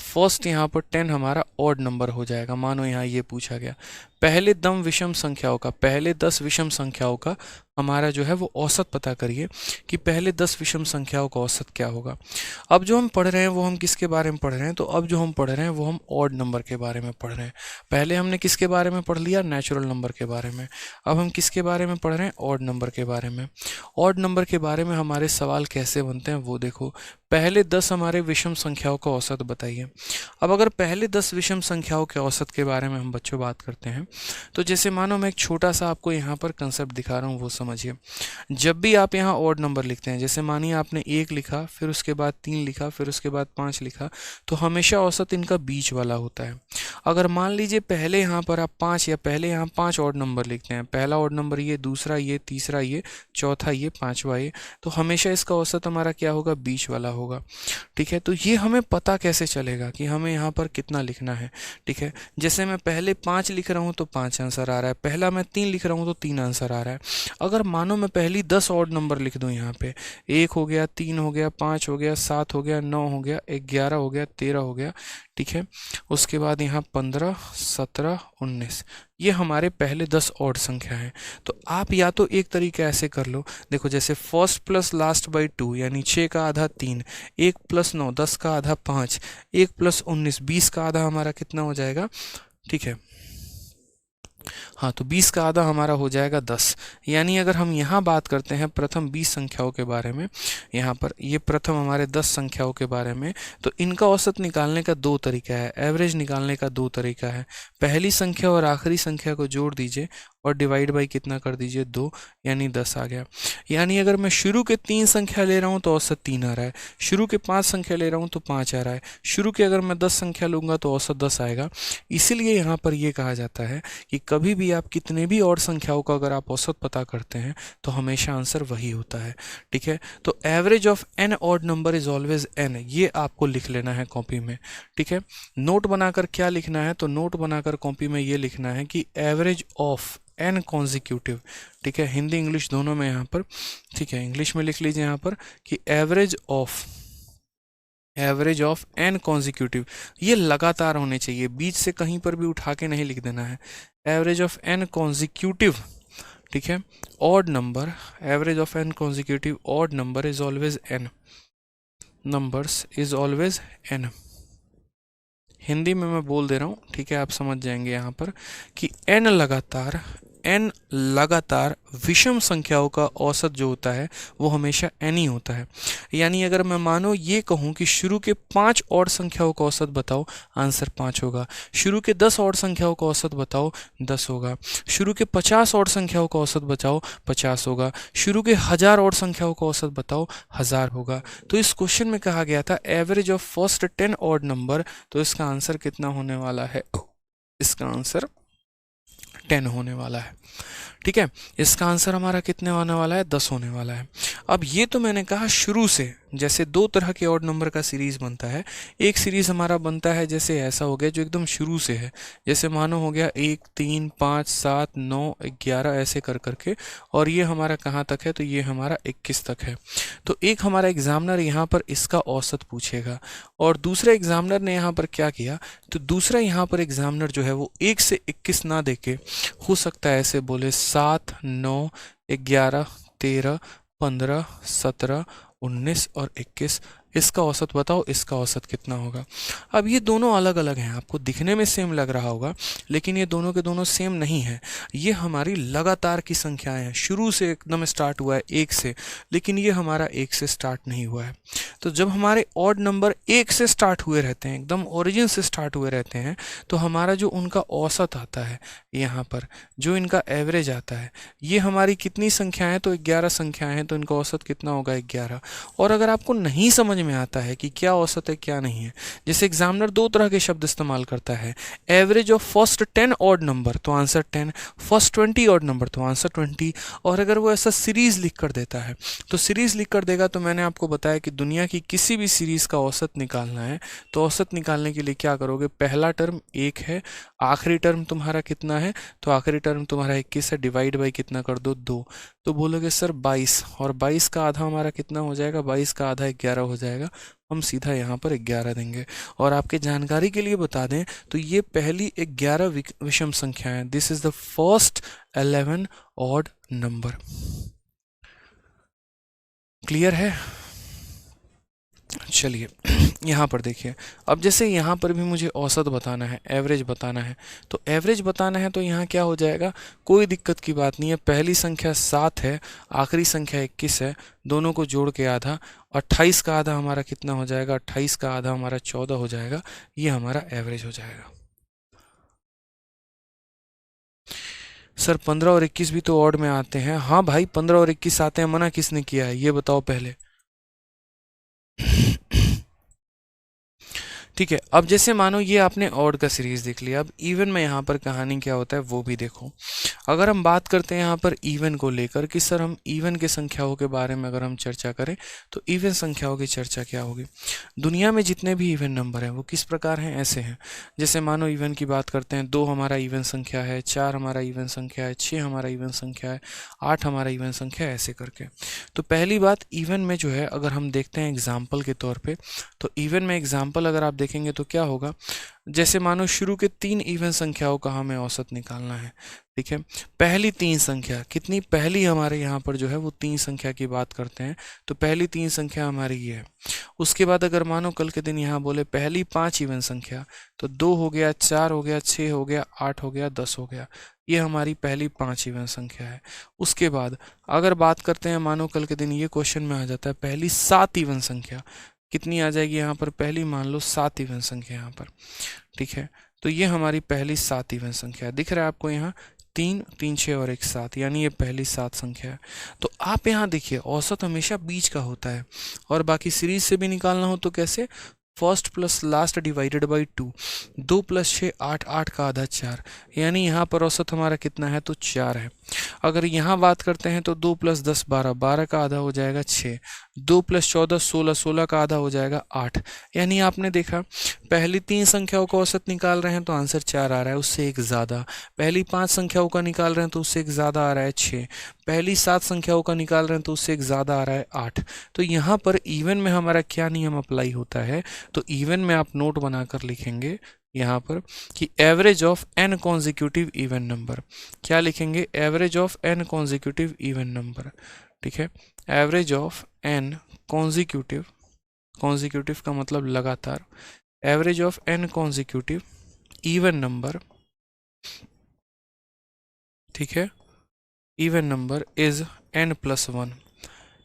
First यहाँ पर 10 हमारा ऑड नंबर हो जाएगा। मानो यहाँ ये पूछा गया पहले 10 विषम संख्याओं का हमारा जो है वो औसत पता करिए कि पहले 10 विषम संख्याओं का औसत क्या होगा। अब जो हम पढ़ रहे हैं वो हम किसके बारे में पढ़ रहे हैं, तो अब जो हम पढ़ रहे हैं वो हम ऑड नंबर के बारे में पढ़ रहे हैं। पहले हमने किसके बारे में पढ़ लिया, नेचुरल नंबर के बारे में। अब हम किसके बारे में पढ़ रहे हैं, ऑड नंबर के बारे में। ऑड नंबर के बारे में हमारे सवाल कैसे बनते हैं वो देखो, पहले 10 हमारे विषम संख्याओं का औसत बताइए। अब अगर पहले 10 विषम संख्याओं के औसत के बारे में हम बच्चों बात करते हैं तो जैसे मानो मैं एक छोटा सा आपको यहाँ पर कंसेप्ट दिखा रहा हूँ, वो समझिए। जब भी आप यहाँ ऑड नंबर लिखते हैं, जैसे मानिए आपने 1 लिखा, फिर उसके बाद 3 लिखा, फिर उसके बाद 5 लिखा, तो हमेशा औसत इनका बीच वाला होता है। अगर मान लीजिए पहले यहाँ पर आप 5 या पहले यहाँ 5 ऑड नंबर लिखते हैं, पहला ऑड नंबर ये, दूसरा ये, तीसरा ये, चौथा ये, पांचवा ये, तो हमेशा इसका औसत हमारा क्या होगा, बीच वाला होगा। ठीक है, तो ये हमें पता कैसे चलेगा कि हमें यहाँ पर कितना लिखना है। ठीक है, जैसे मैं पहले 5 लिख रहा हूँ तो 5 आंसर आ रहा है, पहला मैं 3 लिख रहा हूँ तो 3 आंसर आ रहा है। अगर मानो मैं पहली 10 ऑड नंबर लिख दूँ, यहाँ पे 1 हो गया, 3 हो गया, 5 हो गया, 7 हो गया, 9 हो गया, 11 हो गया, 13 हो गया, ठीक है, उसके बाद यहाँ 15, 17, 19, ये हमारे पहले 10 ऑड संख्या हैं। तो आप या तो एक तरीका ऐसे कर लो, देखो जैसे फर्स्ट प्लस लास्ट बाई 2 यानी 6 का आधा 3, 1 प्लस 9 10 का आधा 5, 1 प्लस 19 20 का आधा हमारा कितना हो जाएगा, ठीक है, हाँ, तो 20 का आधा हमारा हो जाएगा 10। यानी अगर हम यहाँ बात करते हैं प्रथम 20 संख्याओं के बारे में, यहाँ पर ये प्रथम हमारे 10 संख्याओं के बारे में, तो इनका औसत निकालने का दो तरीका है, एवरेज निकालने का दो तरीका है। पहली संख्या और आखिरी संख्या को जोड़ दीजिए और डिवाइड बाई कितना कर दीजिए 2, यानी 10 आ गया। यानी अगर मैं शुरू के 3 संख्या ले रहा हूँ तो औसत 3 आ रहा है, शुरू के 5 संख्या ले रहा हूँ तो 5 आ रहा है, शुरू के अगर मैं 10 संख्या लूँगा तो औसत 10 आएगा। इसीलिए यहाँ पर ये कहा जाता है कि कभी भी आप कितने भी और संख्याओं का अगर आप औसत पता करते हैं तो हमेशा आंसर वही होता है। ठीक है, तो average of n odd number is always n, ये आपको लिख लेना है कॉपी में। ठीक है, नोट बनाकर क्या लिखना है, तो नोट बनाकर कॉपी में ये लिखना है कि एवरेज ऑफ एन कॉन्जिक्यूटिव। ठीक है, हिंदी इंग्लिश दोनों में यहाँ पर, ठीक है, इंग्लिश में लिख लीजिए यहाँ पर कि एवरेज ऑफ एन कॉन्जिक्यूटिव, ये लगातार होने चाहिए, बीच से कहीं पर भी उठा के नहीं लिख देना है। एवरेज ऑफ एन कॉन्जिक्यूटिव, ठीक है, odd number, average of n consecutive odd number is always n, numbers is always n. Hindi में मैं बोल दे रहा हूँ, ठीक है, आप समझ जाएंगे यहाँ पर कि एन लगातार विषम संख्याओं का औसत जो होता है वो हमेशा एन ही होता है। यानी अगर मैं मानो ये कहूँ कि शुरू के 5 और संख्याओं का औसत बताओ, आंसर 5 होगा। शुरू के 10 और संख्याओं का औसत बताओ, 10 होगा। शुरू के 50 और संख्याओं का औसत बताओ, 50 होगा। शुरू के 1000 और संख्याओं का औसत बताओ, 1000 होगा। तो इस क्वेश्चन में कहा गया था average of first 10 odd number, तो इसका आंसर कितना होने वाला है, इसका आंसर 10 होने वाला है। ठीक है, इसका आंसर हमारा कितने होने वाला है, 10 होने वाला है। अब ये तो मैंने कहा शुरू से, जैसे दो तरह के ऑड नंबर का सीरीज बनता है। एक सीरीज हमारा बनता है जैसे ऐसा हो गया जो एकदम शुरू से है, जैसे मानो हो गया 1 3 5 7 9 11 ऐसे कर करके, और ये हमारा कहाँ तक है, तो ये हमारा 21 तक है। तो एक हमारा एग्जामिनर यहाँ पर इसका औसत पूछेगा, और दूसरे एग्जामिनर ने यहाँ पर क्या किया, तो दूसरा यहाँ पर एग्जामिनर जो है वो 1 से 21 ना देके, हो सकता है ऐसे बोले 7 9 11 13 15 17 19 और 21, इसका औसत बताओ, इसका औसत कितना होगा। अब ये दोनों अलग अलग हैं, आपको दिखने में सेम लग रहा होगा, लेकिन ये दोनों के दोनों सेम नहीं है। ये हमारी लगातार की संख्याएं हैं, शुरू से एकदम स्टार्ट हुआ है 1 से, लेकिन ये हमारा 1 से स्टार्ट नहीं हुआ है। तो जब हमारे ऑड नंबर 1 से स्टार्ट हुए रहते हैं, एकदम ओरिजिन से स्टार्ट हुए रहते हैं, तो हमारा जो उनका औसत आता है, यहाँ पर जो इनका एवरेज आता है, ये हमारी कितनी संख्याएं, तो 11 संख्याएं हैं, तो इनका औसत कितना होगा, 11। और अगर आपको नहीं समझ में आता है कि क्या औसत है क्या नहीं है, जैसे एग्जामिनर दो तरह के शब्द इस्तेमाल करता है, average of first 10 odd number तो आंसर 10, फर्स्ट 20 ऑड नंबर तो आंसर 20। और अगर वो ऐसा सीरीज लिख कर देता है, तो सीरीज लिख कर देगा, तो मैंने आपको बताया कि दुनिया की किसी भी सीरीज का औसत निकालना है, तो औसत निकालने के लिए क्या करोगे, पहला टर्म 1 है, आखिरी टर्म तुम्हारा कितना है, तो आखिरी टर्म तुम्हारा 21 है, डिवाइड बाई कितना कर दो, 2। तो बोलोगे सर 22, और 22 का आधा हमारा कितना हो जाएगा, 22 का आधा 11 हो जाएगा। हम सीधा यहाँ पर 11 देंगे। और आपके जानकारी के लिए बता दें तो ये पहली 11 विषम संख्या है, this is the first 11 odd number. Clear है? चलिए यहाँ पर देखिए, अब जैसे यहाँ पर भी मुझे औसत बताना है, एवरेज बताना है, तो एवरेज बताना है तो यहाँ क्या हो जाएगा, कोई दिक्कत की बात नहीं है। पहली संख्या 7 है, आखिरी संख्या 21 है, दोनों को जोड़ के आधा, 28 का आधा हमारा कितना हो जाएगा, 28 का आधा हमारा 14 हो जाएगा, ये हमारा एवरेज हो जाएगा। सर 15 और 21 भी तो ऑड में आते हैं। हाँ भाई 15 और 21 आते हैं, मना किसने किया है, ये बताओ पहले। ठीक है, अब जैसे मानो ये आपने ऑड का सीरीज देख लिया, अब इवन में यहाँ पर कहानी क्या होता है वो भी देखो। अगर हम बात करते हैं यहाँ पर इवन को लेकर कि सर हम इवन के संख्याओं के बारे में अगर हम चर्चा करें तो इवन संख्याओं की चर्चा क्या होगी। दुनिया में जितने भी इवन नंबर हैं वो किस प्रकार हैं, ऐसे हैं। जैसे मानो इवन की बात करते हैं, 2 हमारा इवन संख्या है, 4 हमारा इवन संख्या है, 6 हमारा इवन संख्या है, 8 हमारा इवन संख्या है, ऐसे करके। तो पहली बात इवन में जो है अगर हम देखते हैं एग्जाम्पल के तौर पर, तो इवन में एग्जाम्पल अगर आप देखेंगे तो क्या होगा, जैसे मानो शुरू के 3 इवन संख्याओं का हमें औसत निकालना है। ठीक है, पहली 3 संख्या कितनी, पहली हमारे यहाँ पर जो है वो 3 संख्या की बात करते हैं, तो पहली 3 संख्या हमारी ये है। उसके बाद अगर मानो कल के दिन यहाँ बोले पहली 5 इवन संख्या, तो 2 हो गया, 4 हो गया, 6 हो गया, 8 हो गया, 10 हो गया। ये हमारी पहली 5 इवन संख्या है। उसके बाद अगर बात करते हैं, मानो कल के दिन ये क्वेश्चन में आ जाता है पहली 7 इवन संख्या, कितनी आ जाएगी यहाँ पर, पहली मान लो 7 इवन संख्या यहाँ पर, ठीक है। तो ये हमारी पहली 7 इवन संख्या है, दिख रहा है आपको यहाँ 3 3 6 और 1 7, यानी ये पहली 7 संख्या है। तो आप यहाँ देखिए औसत हमेशा बीच का होता है, और बाकी सीरीज से भी निकालना हो तो कैसे, first plus last divided by 2, 2 plus 6 8, 8 का आधा 4, यानी यहाँ पर औसत हमारा कितना है, तो 4 है। अगर यहाँ बात करते हैं तो 2 प्लस 10 12, 12 का आधा हो जाएगा 6, 2 प्लस 14 16, 16 का आधा हो जाएगा 8। यानी आपने देखा पहली 3 संख्याओं का औसत निकाल रहे हैं तो आंसर 4 आ रहा है, उससे एक ज़्यादा। पहली 5 संख्याओं का निकाल रहे हैं तो उससे एक ज़्यादा आ रहा है 6। पहली 7 संख्याओं का निकाल रहे हैं तो उससे एक ज़्यादा आ रहा है 8। तो यहाँ पर इवन में हमारा क्या नियम अप्लाई होता है, तो इवन में आप नोट बनाकर लिखेंगे यहाँ पर कि average of n consecutive even number, क्या लिखेंगे, average of n consecutive even number, ठीक है। Average of n consecutive, consecutive का मतलब लगातार, average of n consecutive even number, ठीक है, even number is n plus 1।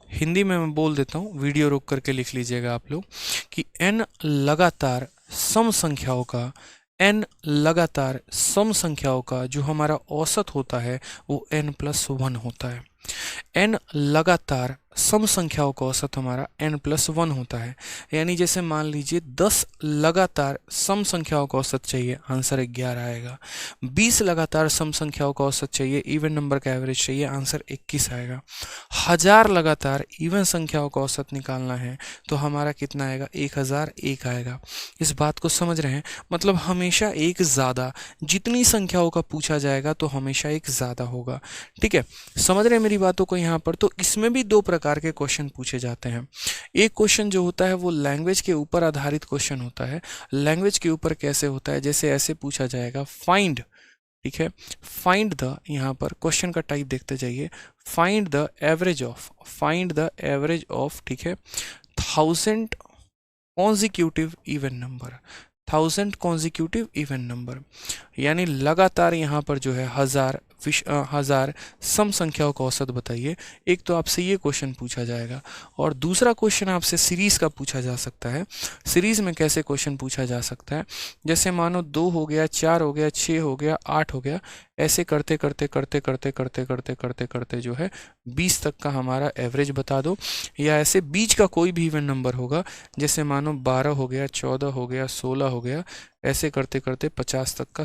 Hindi में मैं बोल देता हूँ, वीडियो रोक करके लिख लीजिएगा आप लोग कि n लगातार सम संख्याओं का, n लगातार सम संख्याओं का जो हमारा औसत होता है वो n प्लस 1 होता है। n लगातार सम संख्याओं का औसत हमारा n प्लस 1 होता है। यानी जैसे मान लीजिए 10 लगातार सम संख्याओं का औसत चाहिए, आंसर 11 आएगा। 20 लगातार सम संख्याओं का औसत चाहिए, इवन नंबर का एवरेज चाहिए, आंसर 21 आएगा। 1000 लगातार इवन संख्याओं का औसत निकालना है तो हमारा कितना आएगा, 1001 आएगा। इस बात को समझ रहे हैं, मतलब हमेशा एक ज़्यादा, जितनी संख्याओं का पूछा जाएगा तो हमेशा एक ज़्यादा होगा, ठीक है। समझ रहे हैं मेरी बातों को यहाँ पर। तो इसमें भी दो प्रकार के क्वेश्चन पूछे जाते हैं। एक क्वेश्चन जो होता है वो लैंग्वेज के ऊपर आधारित क्वेश्चन होता है। लैंग्वेज के ऊपर कैसे होता है, जैसे ऐसे पूछा जाएगा फाइंड, ठीक है, फाइंड द, यहाँ पर क्वेश्चन का टाइप देखते जाइए, find the average of, find the average of, ठीक है, 1000 consecutive even number, 1000 consecutive even number, यानी लगातार यहाँ पर जो है 1000 सम संख्याओं का औसत बताइए। एक तो आपसे ये क्वेश्चन पूछा जाएगा, और दूसरा क्वेश्चन आपसे सीरीज का पूछा जा सकता है। सीरीज में कैसे क्वेश्चन पूछा जा सकता है, जैसे मानो 2 हो गया, 4 हो गया, 6 हो गया, 8 हो गया, ऐसे करते करते करते करते करते करते करते करते जो है 20 तक का हमारा एवरेज बता दो। या ऐसे बीच का कोई भी इवन नंबर होगा, जैसे मानो 12 हो गया, 14 हो गया, 16 हो गया, ऐसे करते करते 50 तक का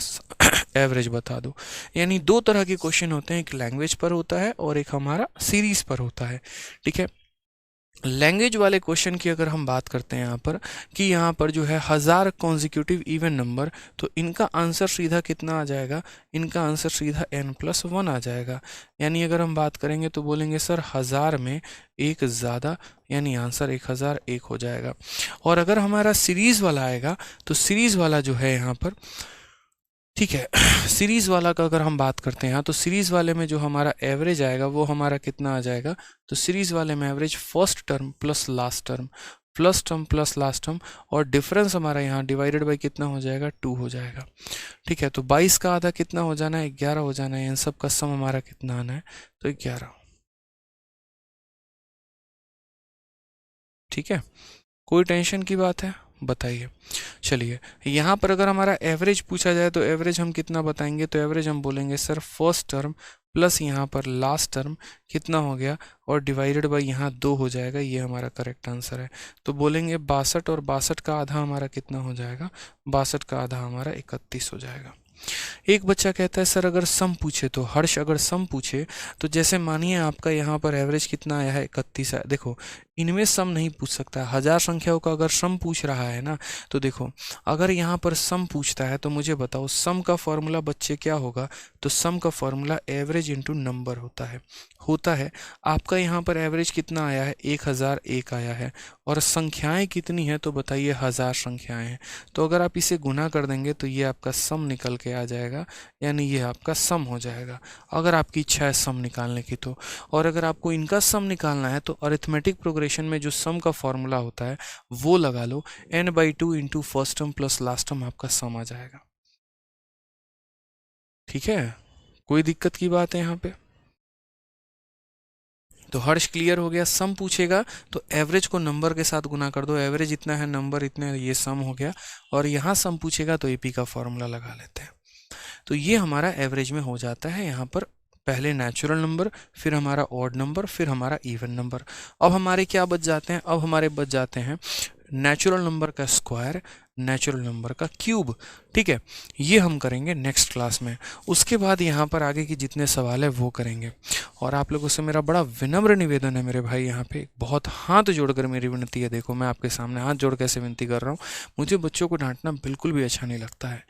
एवरेज बता दो। यानी दो तरह के क्वेश्चन होते हैं, एक लैंग्वेज पर होता है और एक हमारा सीरीज पर होता है, ठीक है। लैंग्वेज वाले क्वेश्चन की अगर हम बात करते हैं यहाँ पर कि यहाँ पर जो है 1000 कॉन्जिक्यूटिव इवन नंबर, तो इनका आंसर सीधा कितना आ जाएगा, इनका आंसर सीधा n प्लस 1 आ जाएगा। यानी अगर हम बात करेंगे तो बोलेंगे सर 1000 में एक ज़्यादा, यानी आंसर 1001 हो जाएगा। और अगर हमारा सीरीज वाला आएगा तो सीरीज वाला जो है यहाँ पर, ठीक है, सीरीज वाला का अगर हम बात करते हैं तो सीरीज वाले में जो हमारा एवरेज आएगा वो हमारा कितना आ जाएगा, तो सीरीज वाले में average first term plus last term, first term plus last term, और डिफरेंस हमारा यहाँ डिवाइडेड बाई कितना हो जाएगा, 2 हो जाएगा, ठीक है। तो 22 का आधा कितना हो जाना है, 11 हो जाना है। इन सब का सम हमारा कितना आना है, तो 11, ठीक है। कोई टेंशन की बात है, बताइए। चलिए यहाँ पर अगर हमारा एवरेज पूछा जाए तो एवरेज हम कितना बताएंगे, तो एवरेज हम बोलेंगे सर फर्स्ट टर्म प्लस यहाँ पर लास्ट टर्म कितना हो गया, और डिवाइडेड बाई यहाँ 2 हो जाएगा। ये हमारा करेक्ट आंसर है। तो बोलेंगे 62, और 62 का आधा हमारा कितना हो जाएगा, 62 का आधा हमारा 31 हो जाएगा। एक बच्चा कहता है सर अगर सम पूछे तो, हर्ष अगर सम पूछे तो जैसे मानिए आपका यहाँ पर एवरेज कितना आया है, 31 है। देखो इनमें सम नहीं पूछ सकता, 1000 संख्याओं का अगर सम पूछ रहा है ना, तो देखो अगर यहाँ पर सम पूछता है तो मुझे बताओ सम का फॉर्मूला बच्चे क्या होगा, तो सम का फॉर्मूला एवरेज इंटू नंबर होता है। आपका यहाँ पर एवरेज कितना आया है, 1001 आया है, और संख्याएं कितनी है, तो बताइए 1000 संख्याएं हैं। तो अगर आप इसे गुना कर देंगे तो ये आपका सम निकल के आ जाएगा, यानी ये आपका सम हो जाएगा अगर आपकी इच्छा है सम निकालने की तो। और अगर आपको इनका सम निकालना है तो अरिथमेटिक प्रोग्रेशन में जो सम का फॉर्मूला होता है वो लगा लो, n/2 into first term plus last term आपका सम आ जाएगा, ठीक है। कोई दिक्कत की बात है यहाँ पे? तो हर्ष क्लियर हो गया। सम पूछेगा तो एवरेज को नंबर के साथ गुना कर दो, एवरेज इतना है, नंबर इतने है, ये सम हो गया। और यहाँ सम पूछेगा तो एपी का फॉर्मूला लगा लेते हैं। तो ये हमारा एवरेज में हो जाता है। यहाँ पर पहले नेचुरल नंबर, फिर हमारा ऑड नंबर, फिर हमारा इवन नंबर। अब हमारे क्या बच जाते हैं? अब हमारे बच जाते हैं नेचुरल नंबर का स्क्वायर, नेचुरल नंबर का क्यूब। ठीक है, ये हम करेंगे नेक्स्ट क्लास में। उसके बाद यहाँ पर आगे की जितने सवाल है वो करेंगे। और आप लोगों से मेरा बड़ा विनम्र निवेदन है मेरे भाई, यहाँ पे बहुत हाथ जोड़कर मेरी विनती है। देखो मैं आपके सामने हाथ जोड़ कैसे विनती कर रहा हूँ। मुझे बच्चों को डांटना बिल्कुल भी अच्छा नहीं लगता है।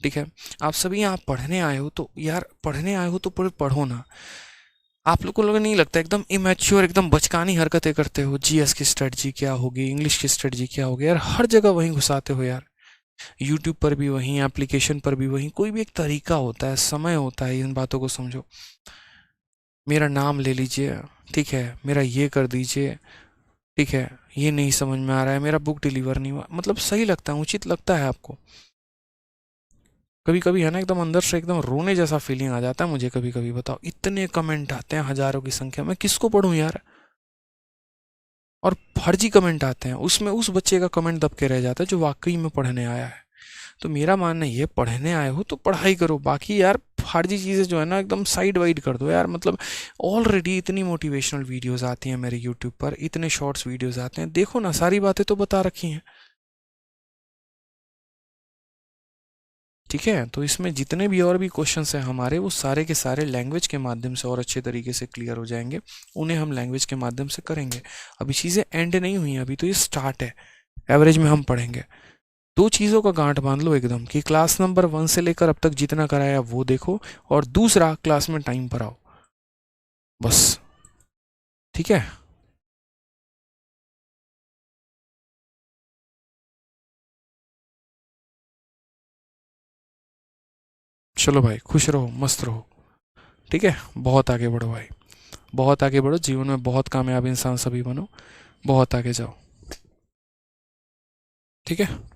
ठीक है, आप सभी यहाँ पढ़ने आए हो तो यार, पढ़ने आए हो तो पढ़ो ना। आप लोगों को नहीं लगता एकदम इमेच्योर, एकदम बचकानी हरकतें करते हो? जीएस की स्ट्रेटजी क्या होगी, इंग्लिश की स्ट्रेटजी क्या होगी, यार हर जगह वहीं घुसाते हो यार। यूट्यूब पर भी वहीं, एप्लीकेशन पर भी वहीं। कोई भी एक तरीका होता है, समय होता है, इन बातों को समझो। मेरा नाम ले लीजिए, ठीक है, मेरा ये कर दीजिए, ठीक है, ये नहीं समझ में आ रहा है, मेरा बुक डिलीवर नहीं हुआ, मतलब सही लगता है, उचित लगता है आपको? कभी कभी है ना, एकदम अंदर से एकदम रोने जैसा फीलिंग आ जाता है मुझे कभी कभी। बताओ, इतने कमेंट आते हैं हजारों की संख्या में, किसको पढूं यार? और फर्जी कमेंट आते हैं, उसमें उस बच्चे का कमेंट दब के रह जाता है जो वाकई में पढ़ने आया है। तो मेरा मानना ये, पढ़ने आए हो तो पढ़ाई करो, बाकी यार फर्जी चीज़ें जो है ना एकदम साइड वाइड कर दो यार। मतलब ऑलरेडी इतनी मोटिवेशनल वीडियोस आती हैं मेरे यूट्यूब पर, इतने शॉर्ट्स वीडियोस आते हैं, देखो ना, सारी बातें तो बता रखी हैं। ठीक है, तो इसमें जितने भी और भी क्वेश्चंस हैं हमारे, वो सारे के सारे लैंग्वेज के माध्यम से और अच्छे तरीके से क्लियर हो जाएंगे। उन्हें हम लैंग्वेज के माध्यम से करेंगे। अभी चीज़ें एंड नहीं हुई, अभी तो ये स्टार्ट है। एवरेज में हम पढ़ेंगे। दो चीज़ों का गांठ बांध लो एकदम, कि क्लास नंबर 1 से लेकर अब तक जितना कराया वो देखो, और दूसरा क्लास में टाइम पर आओ, बस। ठीक है, चलो भाई, खुश रहो, मस्त रहो। ठीक है, बहुत आगे बढ़ो भाई, बहुत आगे बढ़ो, जीवन में बहुत कामयाब इंसान सभी बनो, बहुत आगे जाओ। ठीक है।